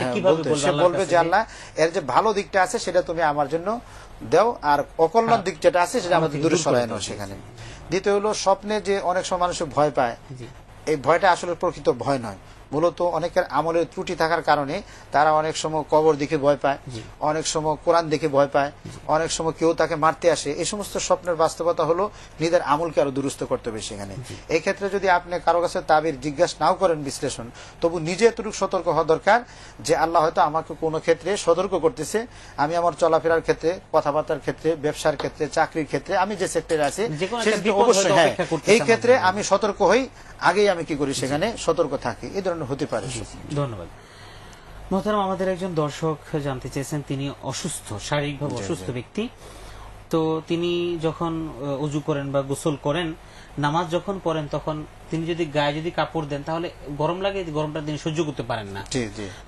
সে বলবে যে আল্লাহ এর যে ভালো দিকটা আছে সেটা তুমি আমার জন্য দাও, আর অকল্যাণ দিক যেটা আছে সেটা আমাদের দূরে সরায় নাও সেখানে। দ্বিতীয় হলো স্বপ্নে যে অনেক সময় মানুষ ভয় পায়, এই ভয়টা আসলে প্রকৃত ভয় নয়, মূলত অনেকের আমলের ত্রুটি থাকার কারণে তারা অনেক সময় কবর দেখে ভয় পায়, অনেক সময় কোরআন দেখে ভয় পায়, অনেক সময় কেউ তাকে মারতে আসে। এই সমস্ত স্বপ্নের বাস্তবতা হলো নিজের আমলকে আরো দুরুস্ত করতে হবে সেখানে। এই ক্ষেত্রে যদি আপনি কারো কাছে তাবির জিজ্ঞাসা নাও করেন বিশ্লেষণ, তবু নিজে এতটুকু সতর্ক হওয়া দরকার যে আল্লাহ হয়তো আমাকে কোনো ক্ষেত্রে সতর্ক করতেছে, আমি আমার চলাফেরার ক্ষেত্রে, কথাবার্তার ক্ষেত্রে, ব্যবসার ক্ষেত্রে, চাকরির ক্ষেত্রে, আমি যে সেক্টরে আছি অবশ্যই হ্যাঁ এই ক্ষেত্রে আমি সতর্ক হই, আগেই আমি কি করি সেখানে সতর্ক থাকি, এই ধরনের হতে পারে। ধন্যবাদ। মোহতারাম, আমাদের একজন দর্শক জানতে চেয়েছেন, তিনি অসুস্থ, শারীরিকভাবে অসুস্থ ব্যক্তি, তো তিনি যখন উজু করেন বা গোসল করেন, নামাজ যখন পড়েন, তখন তিনি যদি গায়ে যদি কাপড় দেন তাহলে গরম লাগে, গরমটা তিনি সহ্য করতে পারেন না।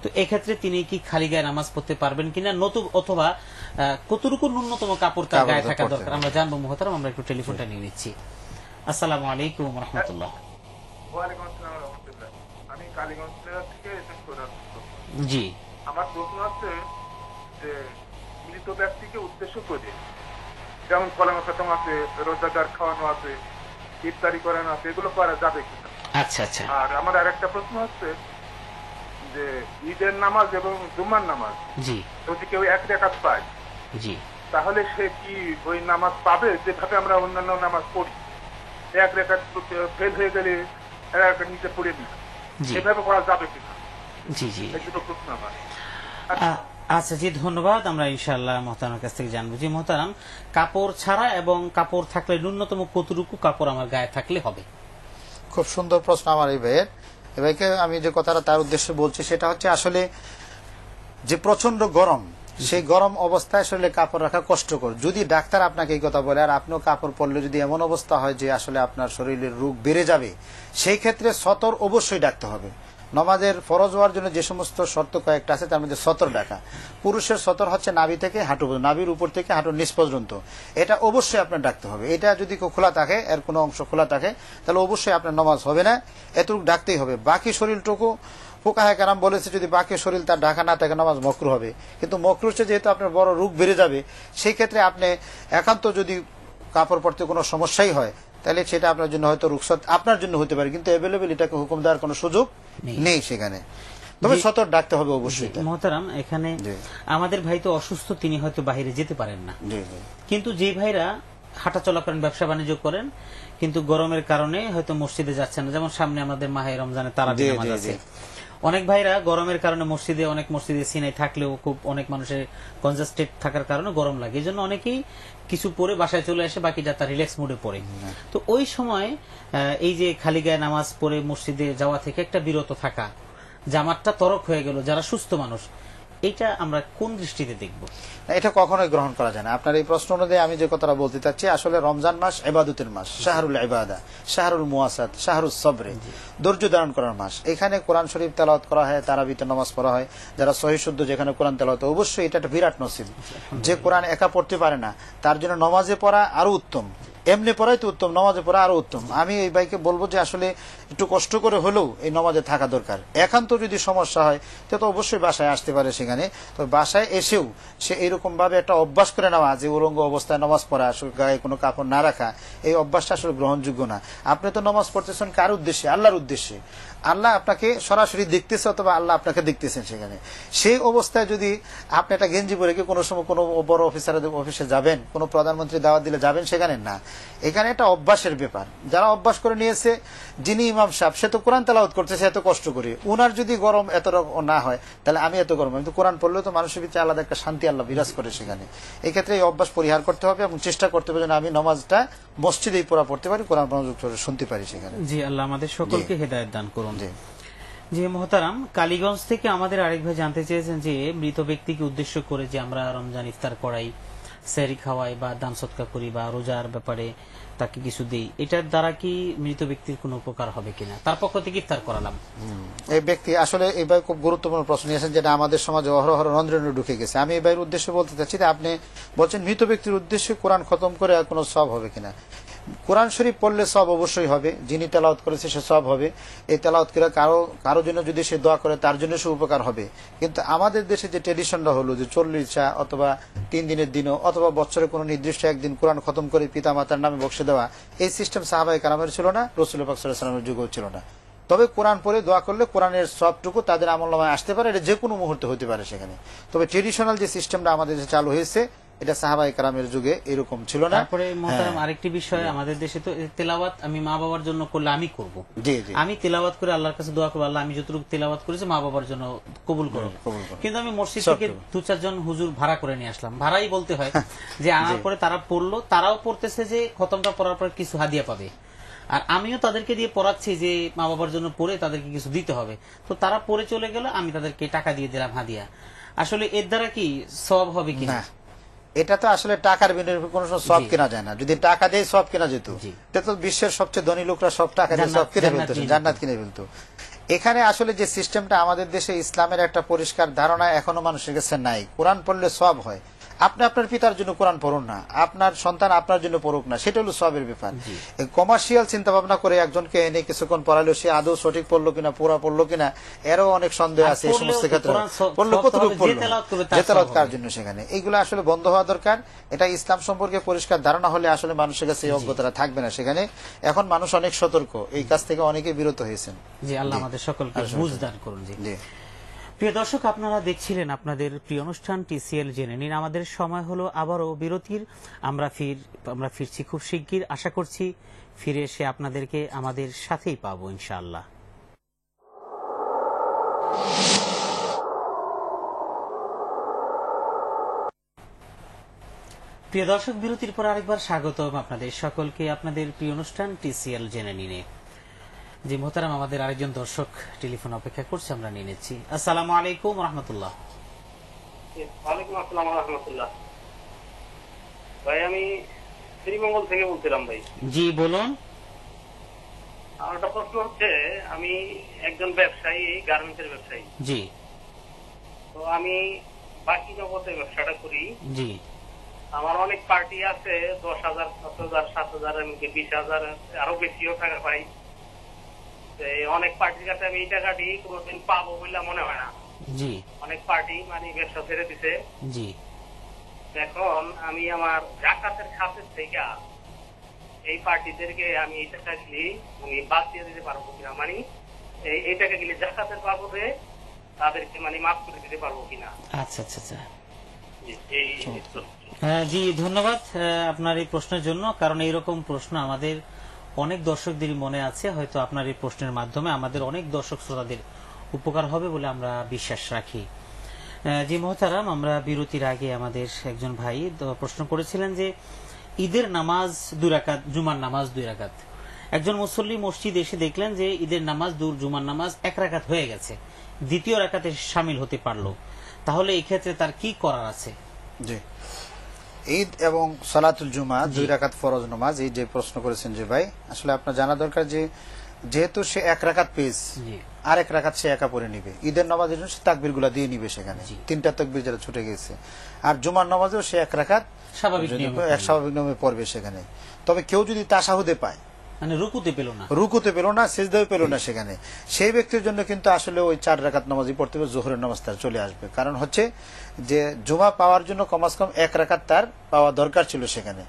তো এক্ষেত্রে তিনি কি খালি গায়ে নামাজ পড়তে পারবেন কিনা, অথবা কতটুকু ন্যূনতম কাপড় তার গায়ে থাকা দরকার, আমরা জানবো। মোহতারাম, আমরা একটু টেলিফোনটা নিয়ে নিচ্ছি। আসসালামু আলাইকুম ওয়া রাহমাতুল্লাহ। আমি কালীগঞ্জ জেলা থেকে জি, আমার প্রশ্ন আছে যে মৃত ব্যক্তিকে উদ্দেশ্য করে, যেমন কলামা খতম আছে, রোজাদার খাওয়ানো আছে, ইফতারি করানো আছে, এগুলো করা যাবে কিনা? আচ্ছা আচ্ছা। আর আমার আরেকটা প্রশ্ন হচ্ছে যে ঈদের নামাজ এবং জুম্মার নামাজ জি যদি কেউ এক রাকাত পায়, জি, তাহলে সে কি ওই নামাজ পাবে যেভাবে আমরা অন্যান্য নামাজ পড়ি, এক রাকাত ফেল হয়ে গেলে এক রাকাত নিচে পড়ে দিই, এভাবে করা যাবে কিনা? জি জি, এগুলো প্রশ্ন আমার। আচ্ছা জি, ধন্যবাদ। আমরা ইনশাআল্লাহ মোহতারামের কাছ থেকে জানবো। জি মোহতারাম, কাপড় ছাড়া এবং কাপড় থাকলে ন্যূনতম কতটুকু কাপড় আমার গায়ে থাকলে হবে? খুব সুন্দর প্রশ্ন আমার এই ভাইয়ের। এই ভাইকে আমি যে কথাটা তার উদ্দেশ্যে বলছি সেটা হচ্ছে, আসলে যে প্রচন্ড গরম, সেই গরম অবস্থায় আসলে কাপড় রাখা কষ্টকর। যদি ডাক্তার আপনাকে এই কথা বলে আর আপনিও কাপড় পরলে যদি এমন অবস্থা হয় যে আসলে আপনার শরীরের রোগ বেড়ে যাবে, সেই ক্ষেত্রে সতর অবশ্যই ডাকতে হবে। নমাজের ফরজ হওয়ার জন্য যে সমস্ত শর্ত কয়েকটা আছে তার মধ্যে সতর ডাকা। পুরুষের সতর হচ্ছে নাভি থেকে হাঁটু পর্যন্ত, নাভির উপর থেকে হাঁটুর নিচ পর্যন্ত, এটা অবশ্যই আপনার ডাকতে হবে। এটা যদি খোলা থাকে, এর কোনো অংশ খোলা থাকে, তাহলে অবশ্যই আপনার নামাজ হবে না, এতটুকু ডাকতেই হবে। বাকি শরীরটুকু ফুকাহায়ে কেরাম বলেছে যদি বাকি শরীর তার ঢাকা না থাকে নামাজ মকরু হবে, কিন্তু মকরু হচ্ছে যেহেতু আপনার বড় রোগ বেড়ে যাবে, সেই ক্ষেত্রে আপনি একান্ত যদি কাপড় পরতে কোনো সমস্যাই হয় তাহলে সেটা আপনার জন্য হয়তো রুখসত আপনার জন্য হতে পারে, কিন্তু অ্যাভেলেবল এটাকে হুকুম দেওয়ার কোনো সুযোগ নেই সেখানে, তবে সতর্ক ডাকতে হবে অবশ্যই। মোহতারাম, এখানে আমাদের ভাই তো অসুস্থ, তিনি হয়তো বাইরে যেতে পারেন না, কিন্তু যে ভাইরা হাঁটাচলা করেন, ব্যবসা বাণিজ্য করেন, কিন্তু গরমের কারণে হয়তো মসজিদে যাচ্ছেন না, যেমন সামনে আমাদের মাহে রমজানে তারাবির নামাজ আছে, অনেক ভাইরা গরমের কারণে মসজিদে, অনেক মসজিদে সিনাই থাকলেও খুব অনেক মানুষের কনজাস্টেড থাকার কারণে গরম লাগে, এই জন্য অনেকেই কিছু পরে বাসায় চলে আসে, বাকিটা তার রিল্যাক্স মুডে পড়ে। তো ওই সময় এই যে খালি গায়ে নামাজ পড়ে মসজিদে যাওয়া থেকে একটা বিরত থাকা, জামাতটা তরক হয়ে গেল, যারা সুস্থ মানুষ, এটা আমরা কোন দৃষ্টিতে দেখব? না, এটা কখনোই গ্রহণ করা যায় না। আপনার এই প্রশ্ন অনুযায়ী আমি যে কথাটা বলতে চাচ্ছি, আসলে রমজান মাস ইবাদতের মাস, শাহরুল ইবাদা, শাহরুল মুওয়াসাত, শাহরুল সবরে, ধৈর্য ধারণ করার মাস। এখানে কোরআন শরীফ তেলাওয়াত করা হয়, তারাবিতে নামাজ পড়া হয়, যারা সহিহ শুদ্ধ যেখানে কোরআন তেলাওয়াত, অবশ্যই এটা একটা বিরাট নসিব। যে কোরআন একা পড়তে পারে না, তার জন্য নামাজে পড়া আরো উত্তম, এমনি পড়াই তো উত্তম, নামাজে পড়া আরো উত্তম। আমি এই ভাইকে বলবো যে আসলে একটু কষ্ট করে হলেও এই নামাজে থাকা দরকার। একান্ত যদি সমস্যা হয় তো অবশ্যই বাসায় আসতে পারে সেখানে। তো বাসায় এসেও সে এরকম ভাবে একটা অভ্যাস করে নেওয়া, যে উলঙ্গ অবস্থায় নামাজ পড়া, গায়ে কোনো কাপড় না রাখা, এই অভ্যাসটা আসলে গ্রহণযোগ্য না। আপনি তো নামাজ পড়তেছেন কার উদ্দেশ্যে? আল্লাহর উদ্দেশ্যে। আল্লাহ আপনাকে সরাসরি দেখতেছে অথবা আল্লাহ আপনাকে দেখতেছেন সেখানে। সেই অবস্থায় যদি আপনি একটা গেঞ্জি পরে কোনো সময় কোনো বড় অফিসারের অফিসে যাবেন, কোনো প্রধানমন্ত্রী দাওয়াত দিলে যাবেন সেখানে না। এখানে একটা অভ্যাসের ব্যাপার। যারা অভ্যাস করে নিয়েছে, যিনি ইমাম সাহেব, সে তো কোরআন তেলাওয়াত করতেছে এত কষ্ট করে, উনার যদি গরম এত না হয় তাহলে আমি এত গরম, আমি তো কোরআন পড়লেও তো মানুষের ভিতরে আলাদা একটা শান্তি আল্লাহ বিরাজ করে সেখানে। এই ক্ষেত্রে এই অভ্যাস পরিহার করতে হবে এবং চেষ্টা করতে হবে যেন আমি নামাজটা মসজিদেই পড়া পড়তে পারি, কোরআন মনোযোগ করে শুনতে পারি সেখানে। জি, আল্লাহ আমাদের সকলকে হেদায়েত দান করুন। জি মোহতারাম, কালীগঞ্জ থেকে আমাদের আরেক ভাই জানতে চেয়েছেন যে মৃত ব্যক্তিকে উদ্দেশ্য করে যে আমরা রমজান ইফতার করাই, সেহরি খাওয়াই বা দান সদকা করি বা রোজার ব্যাপারে তাকে কিছু দিই, এটার দ্বারা কি মৃত ব্যক্তির কোনো উপকার হবে কিনা? তার পক্ষ থেকে ইফতার করালাম। এই ব্যক্তি আসলে এই ভাই খুব গুরুত্বপূর্ণ প্রশ্ন নিয়েছেন, যেটা আমাদের সমাজে অহরহ রন্ধ্রে ঢুকে গেছে। আমি এই ভাইয়ের উদ্দেশ্যে বলতে চাচ্ছি যে আপনি বলছেন মৃত ব্যক্তির উদ্দেশ্যে কোরআন খতম করে আর কোনো সব হবে কিনা। কোরআন শরীফ পড়লে সব অবশ্যই হবে, যিনি তেলাওয়াত করেছে সে সব হবে। এই তেলাওয়াত করে কারো জন্য যদি সে দোয়া করে তার জন্য সে উপকার হবে। কিন্তু আমাদের দেশে যে ট্রেডিশনটা হলো যে 40 অথবা 3 দিনের দিনও অথবা বছরে কোনো নির্দিষ্ট একদিন কোরআন খতম করে পিতা মাতার নামে বক্সে দেওয়া, এই সিস্টেম সাহাবায়ে কেরামের ছিল না, রাসূল পাক সাল্লাল্লাহু আলাইহি ওয়াসাল্লামের যুগেও ছিল না। তবে কোরআন পড়ে দোয়া করলে কোরআনের সবটুকু তাদের আমলনামায় আসতে পারে, এটা যে কোনো মুহূর্তে হতে পারে সেখানে। তবে ট্রেডিশনাল যে সিস্টেমটা আমাদের দেশে চালু হয়েছে, এটা সাহাবায়ে কেরামের যুগে এরকম ছিল না। তারপরে মোহতারাম আরেকটি বিষয়, আমাদের দেশে তো তেলাওয়াত আমি মা বাবার জন্য করলে আমি করব, আমি তেলাওয়াত করে আল্লাহর কাছে দোয়া করব, আল্লাহ আমি যতটুকু তেলাওয়াত করেছি মা বাবার জন্য কবুল করো। কিন্তু আমি মসজিদ থেকে 2-4 জন হুজুর ভাড়া করে নিয়ে আসলাম, ভাড়াই বলতে হয় যে আনার পরে তারা পড়লো, তারাও পড়তেছে যে খতমটা পড়ার পর কিছু হাদিয়া পাবে, আর আমিও তাদেরকে দিয়ে পড়াচ্ছি যে মা বাবার জন্য পড়ে তাদেরকে কিছু দিতে হবে। তো তারা পড়ে চলে গেল, আমি তাদেরকে টাকা দিয়ে দিলাম হাদিয়া। আসলে এর দ্বারা কি সওয়াব হবে কিনা? এটা তো আসলে টাকার বিনিময়ে কোনো সব কেনা যায় না। যদি টাকা দিয়ে সব কেনা যেত, তো বিশ্বের সবচেয়ে ধনী লোকরা সব টাকা দিয়ে সব কিনে ফেলতো, জান্নাত কিনে ফেলতো। এখানে আসলে যে সিস্টেমটা আমাদের দেশে, ইসলামের একটা পরিষ্কার ধারণা এখনো মানুষের কাছে নাই। কোরআন পড়লে সব হয়, আপনি আপনার পিতার জন্য কোরআন পড়ুন না, আপনার সন্তান আপনার জন্য পড়ুক না, সেটা হলো সবের ব্যাপার। কমার্শিয়াল চিন্তা ভাবনা করে একজনকে এনে কিছুক্ষণ পড়ালো, সে আদৌ সঠিক পড়লো কিনা, পুরা পড়লো কিনা, এরও অনেক সন্দেহ আছে। এই সমস্ত ক্ষেত্রে পড়লো কতটুকু পড়লো, জেতালত কার জন্য, সেখানে এইগুলো আসলে বন্ধ হওয়া দরকার। এটা ইসলাম সম্পর্কে পরিষ্কার ধারণা হলে আসলে মানুষের কাছে এই অজ্ঞতাটা থাকবে না সেখানে। এখন মানুষ অনেক সতর্ক, এই কাজ থেকে অনেকে বিরত হয়েছেন। জি, আল্লাহ আমাদের সকলকে বুঝদান করুন। জি প্রিয় দর্শক, আপনারা দেখছিলেন আপনাদের প্রিয় অনুষ্ঠান TCL জেনে নিন। আমাদের সময় হলো আবারও বিরতির। আমরা ফিরছি খুব শিগগির, আশা করছি ফিরে এসে আপনাদেরকে আমাদের সাথেই পাবো ইনশাআল্লাহ। প্রিয় দর্শক, বিরতির পর আরেকবার স্বাগতম আপনাদের সকলকে আপনাদের প্রিয় অনুষ্ঠান TCL জেনে নিনে। জি মোহতারাম, আমাদের আরেকজন দর্শক টেলিফোন অপেক্ষা করছে, আমরা নিয়ে নিচ্ছি। আসসালামু আলাইকুম রহমতুল্লাহ। ওয়ালাইকুম আসসালাম রহমতুল্লাহ। ভাই আমি শ্রীমঙ্গল থেকে বলছিলাম ভাই। জি বলুন। আমার একটা প্রশ্ন হচ্ছে, আমি একজন ব্যবসায়ী, গার্মেন্টসের ব্যবসায়ী। জি। তো আমি বাকি জগতে ব্যবসাটা করি। জি। আমার অনেক পার্টি আছে, 10,000, 7,000, 7,000, এমনকি 20,000, আরো বেশিও টাকা পাই। অনেক পার্টির কাছে আমি এই টাকাটি কোনোদিন পাবো বলে মনে হয় না। জি। অনেক পার্টি মানে ব্যবসা ছেড়ে দিছে। জি। এখন আমি আমার জাকাতের খাতের থেকে এই পার্টিদেরকে আমি এই টাকা গুলি আমি বাদ দিয়ে দিতে পারবো কিনা, মানে এই টাকা গুলি জাকাতের বাবদে তাদেরকে মানে মাফ করে দিতে পারবো কিনা? আচ্ছা আচ্ছা আচ্ছা। জি ধন্যবাদ আপনার এই প্রশ্নের জন্য, কারণ এইরকম প্রশ্ন আমাদের অনেক দর্শকদেরই মনে আছে। হয়তো আপনার এই প্রশ্নের মাধ্যমে আমাদের অনেক দর্শক শ্রোতাদের উপকার হবে বলে আমরা বিশ্বাস রাখি। জি মোহতারাম, আমরা বিরতির আগে আমাদের একজন ভাই প্রশ্ন করেছিলেন যে ঈদের নামাজ 2 রাকাত, জুমার নামাজ 2 রাকাত, একজন মুসল্লি মসজিদে এসে দেখলেন যে ঈদের নামাজ জুমার নামাজ 1 রাকাত হয়ে গেছে, দ্বিতীয় রাকাতে শামিল হতে পারলো, তাহলে এই ক্ষেত্রে তার কি করার আছে? জি, ঈদ এবং সালাতুল জুমা 2 রাকাত ফরজ নামাজ, এই যে প্রশ্ন করেছেন যে ভাই, আসলে আপনার জানা দরকার যে যেহেতু সে 1 রাকাত পেয়েছে, আর 1 রাকাত সে একা পড়ে নিবে। ঈদের নামাজের জন্য সে তাকবীর গুলা দিয়ে নিবে, সেখানে 3টা তাকবীর যেটা ছুটে গেছে। আর জুমার নামাজেও সে 1 রাকাত স্বাভাবিক নিয়মে পড়বে সেখানে। তবে কেউ যদি তাশাহুদে পায়, মানে রুকুতে পেল না, সিজদাও পেল না, সেখানে সেই ব্যক্তির জন্য কিন্তু আসলে ওই 4 রাকাত নামাজই পড়তে হবে, যোহরের নামাজ তার চলে আসবে। কারণ হচ্ছে যে জুমা পাওয়ার জন্য কমাস কম 1 রাকাত তার পাওয়া দরকার ছিল সেখানে,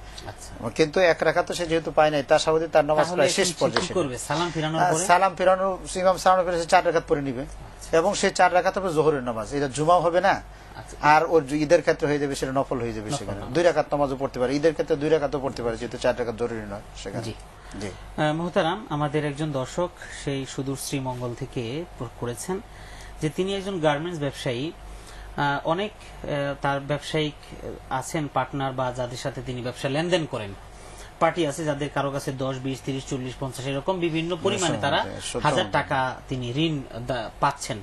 কিন্তু 1 রাকাত সে যেহেতু পায় নাই, তাশাহুদে তার নামাজ প্রায় শেষ পর্যায়ে। সালাম ফিরানোর ইমাম সালাম ফিরে 4 রাকাত পড়ে নিবে, এবং সেই 4 রাকাত হবে যোহরের নামাজ। এটা জুমাও হবে না, আর ওর ঈদের ক্ষেত্রে হয়ে যাবে সেটা নফল হয়ে যাবে, সেখানে 2 রাকাত নামাজও পড়তে পারে, ঈদের ক্ষেত্রে 2 রাকাতও পড়তে পারে, যেহেতু 4 রাকাত জরুরি নয় সেখানে। মোহতারাম, আমাদের একজন দর্শক সেই সুদূর শ্রীমঙ্গল থেকে করেছেন যে তিনি একজন গার্মেন্টস ব্যবসায়ী, অনেক তার ব্যবসায়িক আছেন পার্টনার বা যাদের সাথে তিনি ব্যবসা লেনদেন করেন, পার্টি আছে যাদের কারো কাছে 10, 20, 30, 40, 50 এরকম বিভিন্ন পরিমাণে তারা 1000 টাকা তিনি ঋণ পাচ্ছেন।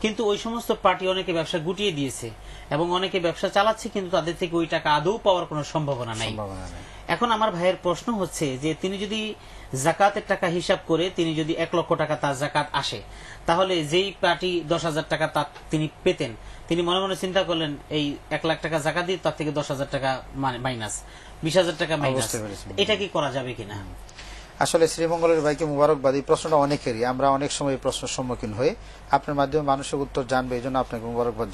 কিন্তু ওই সমস্ত পার্টি অনেকে ব্যবসা গুটিয়ে দিয়েছে এবং অনেকে ব্যবসা চালাচ্ছে, কিন্তু তাদের থেকে ওই টাকা আদৌ পাওয়ার কোনো সম্ভাবনা নাই। এখন আমার ভাইয়ের প্রশ্ন হচ্ছে যে তিনি যদি জাকাতের টাকা হিসাব করে তিনি যদি 1 লক্ষ টাকা তার জাকাত আসে, তাহলে যেই পার্টি 10,000 টাকা তার তিনি পেতেন, তিনি মনে মনে চিন্তা করলেন এই 1 লাখ টাকা জাকাত দিয়ে তার থেকে 10,000 টাকা মাইনাস, 20,000 টাকা মাইনাস, এটা কি করা যাবে কিনা? আসলে শ্রীমঙ্গলের ভাইকে মুবারকবাদ। এই প্রশ্নটা অনেকেরই, আমরা অনেক সময় এই প্রশ্নের সম্মুখীন হই, আপনার মাধ্যমে মানুষের উত্তর জানবে, এই জন্য আপনাকে মুবারকবাদ।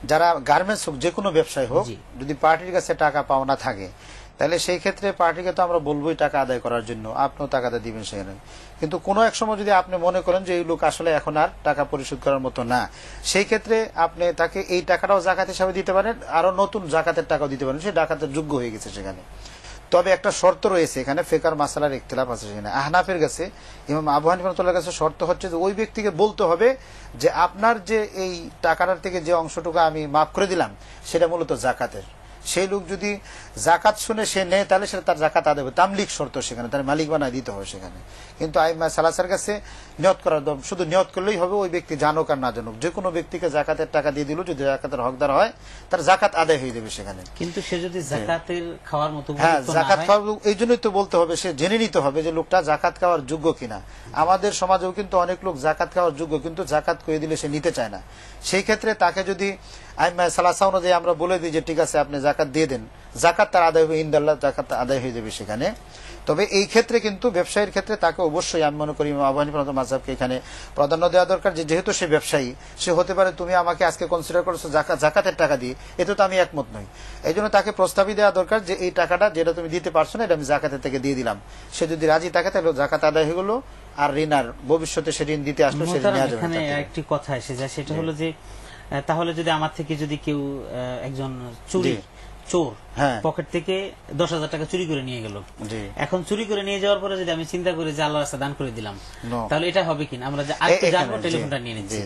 যারা গার্মেন্টস হোক, যে কোনো ব্যবসায় হোক, যদি পার্টির কাছে টাকা পাওনা থাকে, তাহলে সেই ক্ষেত্রে পার্টিকে তো আমরা বলবোই টাকা আদায় করার জন্য, আপনিও টাকাটা দিবেন সেখানে। কিন্তু কোনো এক সময় যদি আপনি মনে করেন যে এই লোক আসলে এখন আর টাকা পরিশোধ করার মতো না, সেই ক্ষেত্রে আপনি তাকে এই টাকাটাও জাকাত হিসাবে দিতে পারেন, আরো নতুন জাকাতের টাকাও দিতে পারেন, সে জাকাতের যোগ্য হয়ে গেছে সেখানে। তবে একটা শর্ত রয়েছে এখানে, ফিকহ মাসালার ইখতিলাফ আছে সেখানে। আহনাফের কাছে, ইমাম আবু হানিফা রাহমাতুল্লাহর কাছে শর্ত হচ্ছে যে ওই ব্যক্তিকে বলতে হবে যে আপনার যে এই টাকাটার থেকে যে অংশটুকু আমি মাফ করে দিলাম সেটা মূলত জাকাতের। সেই লোক যদি জাকাত শুনে সে নেয়, তাহলে সেটা তার জাকাত আদায় হবে, তামলিক শর্ত সেখানে, তার মালিক বানায় দিতে হবে সেখানে। কিন্তু আইমা সালাসার কাছে নিয়ত করার, শুধু নিয়ত করলেই হবে, ওই ব্যক্তি জানুক আর না জানুক, যে কোনো ব্যক্তিকে জাকাতের টাকা দিয়ে দিল, যদি জাকাতের হকদার হয় তার জাকাত আদায় হয়ে যাবে সেখানে। কিন্তু সে যদি জাকাতের খাওয়ার মতো, হ্যাঁ, জাকাত খাওয়ার, এই জন্যই তো বলতে হবে, সে জেনে নিতে হবে যে লোকটা জাকাত খাওয়ার যোগ্য কিনা। আমাদের সমাজেও কিন্তু অনেক লোক জাকাত খাওয়ার যোগ্য, কিন্তু জাকাত করে দিলে সে নিতে চায় না। সেই ক্ষেত্রে তাকে যদি আইমা সালাসা অনুযায়ী আমরা বলে দিই যে ঠিক আছে আপনি জাকাত দিয়ে দেন, জাকাত তার আদায় হবে, ইনশাআল্লাহ জাকাত আদায় হয়ে যাবে সেখানে। তবে এই ক্ষেত্রে কিন্তু ব্যবসায়ীর ক্ষেত্রে তাকে অবশ্যই, আমি মনে করি আবু হানিফা মাযহাবকে এখানে প্রাধান্য দেওয়া দরকার, যে যেহেতু সে ব্যবসায়ী, সে হতে পারে তুমি আমাকে আজকে কনসিডার করছো জাকাতের টাকা দিয়ে, এতে তো আমি একমত নই। এই জন্য তাকে প্রস্তাবই দেওয়া দরকার যে এই টাকাটা যেটা তুমি দিতে পারছো না, এটা আমি জাকাতের থেকে দিয়ে দিলাম। সে যদি রাজি থাকে তাহলে জাকাত আদায় হয়ে গেলো, আর ঋণ আর ভবিষ্যতে সে ঋণ দিতে আসলো সে নেওয়া যাবে। এখানে একটি কথা এসে যায়, সেটা হলো যে তাহলে যদি আমার থেকে যদি কেউ একজন চোর পকেট থেকে 10,000 টাকা চুরি করে নিয়ে গেল, এখন চুরি করে নিয়ে যাওয়ার পরে যদি আমি চিন্তা করি যে আল্লাহর রাস্তায় দান করে দিলাম, তাহলে এটা হবে কিনা? আমরা আরেকটু জানবো, টেলিফোনটা নিয়ে নিচ্ছি।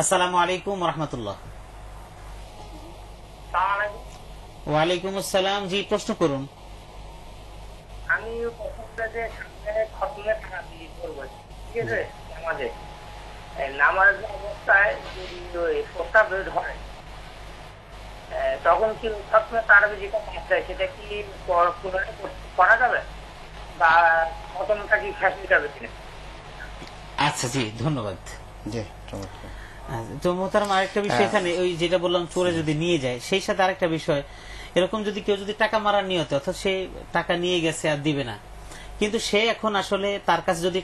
আসসালামু আলাইকুম ওয়া রাহমাতুল্লাহ। ওয়ালাইকুম আসসালাম, জি প্রশ্ন করুন। আমি খতমের টাকা দিয়ে করবো, ঠিক আছে, নামাজ অবস্থায় যদি ওই প্রস্তাব ধরে, তখন কি খতমের তারাবি যেটা পাঠটা সেটা কি করা যাবে বা খতমটা কি শেষ হয়ে যাবে কিনা? আচ্ছা, জি ধন্যবাদ। তো মোহতারাম, আরেকটা বিষয় এখানে, ওই যেটা বললাম চোরে যদি নিয়ে যায়, সেই সাথে আরেকটা বিষয়, এরকম যদি কেউ যদি টাকা মারার নিয়তে, অর্থাৎ সে টাকা নিয়ে গেছে আর দিবে না, কিন্তু সে এখন আসলে তার কাছে যদি,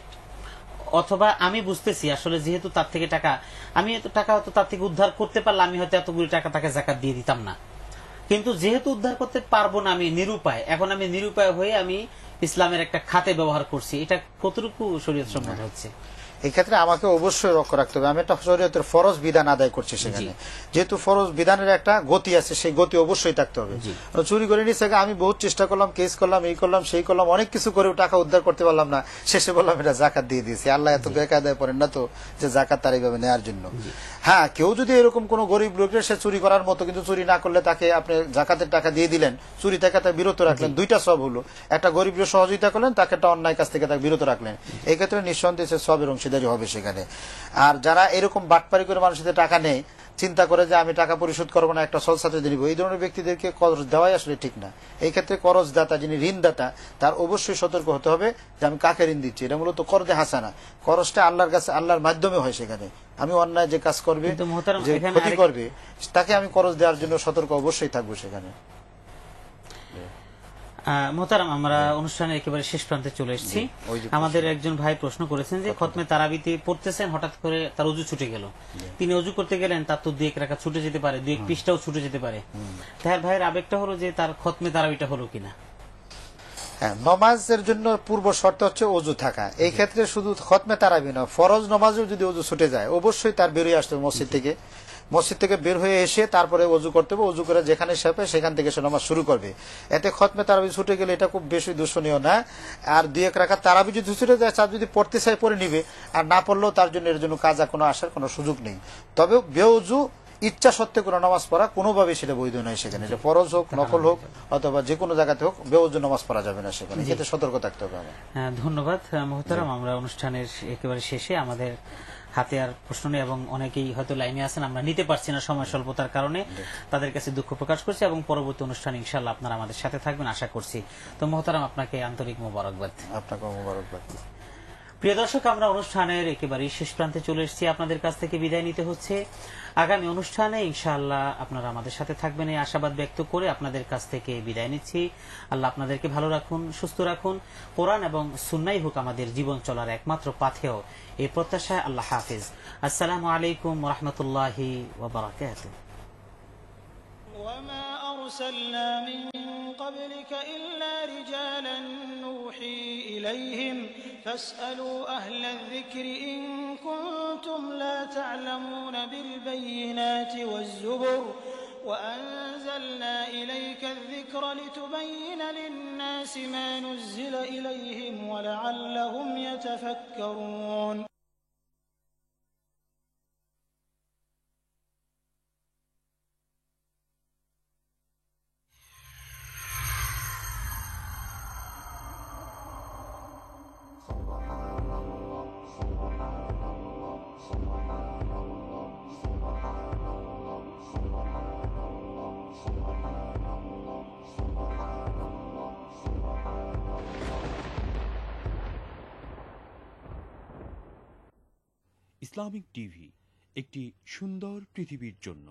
অথবা আমি বুঝতেছি আসলে যেহেতু তার থেকে টাকা, আমি এত টাকা হয়তো তার থেকে উদ্ধার করতে পারলে আমি হয়তো এতগুলি টাকা তাকে জাকাত দিয়ে দিতাম না, কিন্তু যেহেতু উদ্ধার করতে পারবো না, আমি নিরুপায়, এখন আমি নিরুপায় হয়ে আমি ইসলামের একটা খাতে ব্যবহার করছি, এটা কতটুকু শরীয়ত সম্মত হচ্ছে? এই ক্ষেত্রে আমাকে অবশ্যই লক্ষ্য রাখতে হবে, আমি একটা শরীয়তের ফরজ বিধান আদায় করছি সেখানে, যেহেতু ফরজ বিধানের একটা গতি আছে, সেই গতি অবশ্যই থাকতে হবে। চুরি করে নিচ্ছে, আমি বহুত চেষ্টা করলাম, কেস করলাম, এই করলাম সেই করলাম, অনেক কিছু করেও টাকা উদ্ধার করতে পারলাম না, শেষে বললাম এটা জাকাত দিয়ে দিয়েছি। আল্লাহ এত বেকায়দায় পড়েন না তো যে জাকাত তার এইভাবে নেওয়ার জন্য। হ্যাঁ, কেউ যদি এরকম কোন গরিব লোকের সে চুরি করার মতো কিন্তু চুরি না করলে তাকে আপনি জাকাতের টাকা দিয়ে দিলেন, চুরি থেকে তাকে বিরত রাখলেন, দুইটা সব হলো, একটা গরিবের সহযোগিতা করলেন, তাকে একটা অন্যায় কাছ থেকে তাকে বিরত রাখলেন, এই ক্ষেত্রে নিঃসন্দেহে সে সবের অংশীদারি হবে সেখানে। আর যারা এরকম বাটপারি করে মানুষের টাকা নেয়, চিন্তা করে যে আমি টাকা পরিশোধ করবো না, একটা সলসাতে দিব, এই ধরনের ব্যক্তিদেরকে করজ দেওয়াই আসলে ঠিক না। এই ক্ষেত্রে করজদাতা, যিনি ঋণদাতা, তার অবশ্যই সতর্ক হতে হবে যে আমি কাকে ঋণ দিচ্ছি। এটা মূলত করদে হাসানা, করজটা আল্লাহর কাছে, আল্লাহর মাধ্যমে হয়। সেখানে আমি অন্যায় যে কাজ করবে, যে ক্ষতি করবে, তাকে আমি করজ দেওয়ার জন্য সতর্ক অবশ্যই থাকবো সেখানে। মোহতারাম, আমরা অনুষ্ঠানের একেবারে শেষ প্রান্তে চলে এসেছি। আমাদের একজন ভাই প্রশ্ন করেছেন যে খতমে তারাবিতে পড়তেছেন, হঠাৎ করে তার অজু ছুটে গেল, তিনি অজু করতে গেলেন, তার তো 2-1 রাকাত ছুটে যেতে পারে, 2-1 পৃষ্ঠাও ছুটে যেতে পারে। তার ভাইয়ের আবেগটা হলো যে তার খতমে তারাবিটা হলো কিনা। হ্যাঁ, নমাজের জন্য পূর্ব শর্ত হচ্ছে অজু থাকা। এই ক্ষেত্রে শুধু খতমে তারাবি না, ফরজ নমাজেও যদি অজু ছুটে যায়, অবশ্যই তার বেরিয়ে আসতে হবে মসজিদ থেকে বের হয়ে এসে তারপরে অজু করতে হবে। অজু করে যেখানে সাপে সেখান থেকে সে নামাজ শুরু করবে। এতে খতমে তারাবি ছুটে গেলে এটা খুব বেশি দূষণীয় না। আর 2-1 রাকাত তারাবি যদি ছুটে যায়, তার যদি পড়তে চায় পড়ে নিবে, আর না পড়লেও তার জন্য এর জন্য কাজা কোনো আসার কোনো সুযোগ নেই। তবে বেউজু ইচ্ছা সত্ত্বে কোনো নামাজ পড়া কোনোভাবে সেটা বৈধ নয় সেখানে, এটা ফরজ হোক, নকল হোক, অথবা যে কোনো জায়গাতে হোক, বেউজু নামাজ পড়া যাবে না সেখানে। এতে সতর্ক থাকতে হবে আমার। ধন্যবাদ মোহতারাম। আমরা অনুষ্ঠানের একেবারে শেষে, আমাদের হাতে আর প্রশ্ন নেই এবং অনেকেই হয়তো লাইনে আছেন, আমরা নিতে পারছি না সময় স্বল্পতার কারণে, তাদের কাছে দুঃখ প্রকাশ করছি এবং পরবর্তী অনুষ্ঠানে ইনশাআল্লাহ আপনারা আমাদের সাথে থাকবেন আশা করছি। তো মোহতারাম, আপনাকে আন্তরিক মোবারকবাদ। আপনাকেও মোবারকবাদ। প্রিয় দর্শক, আমরা অনুষ্ঠানের একেবারে শেষ প্রান্তে চলে এসেছি, আপনাদের কাছ থেকে বিদায় নিতে হচ্ছে। আগামী অনুষ্ঠানে ইনশাআল্লাহ আপনারা আমাদের সাথে থাকবেন এই আশাবাদ ব্যক্ত করে আপনাদের কাছ থেকে বিদায় নিচ্ছি। আল্লাহ আপনাদেরকে ভালো রাখুন, সুস্থ রাখুন, কোরআন এবং সুন্নাই হোক আমাদের জীবন চলার একমাত্র পাথেয়, এই প্রত্যাশায় আল্লাহ হাফিজ। আসসালামু আলাইকুম ওয়া রাহমাতুল্লাহি ওয়া বারাকাতুহু। وما أرسلنا من قبلك إلا رجالا نوحي إليهم فاسألوا أهل الذكر إن كنتم لا تعلمون بالبينات والزبر وأنزلنا إليك الذكر لتبين للناس ما نزل إليهم ولعلهم يتفكرون. ইসলামিক টিভি, একটি সুন্দর পৃথিবীর জন্য।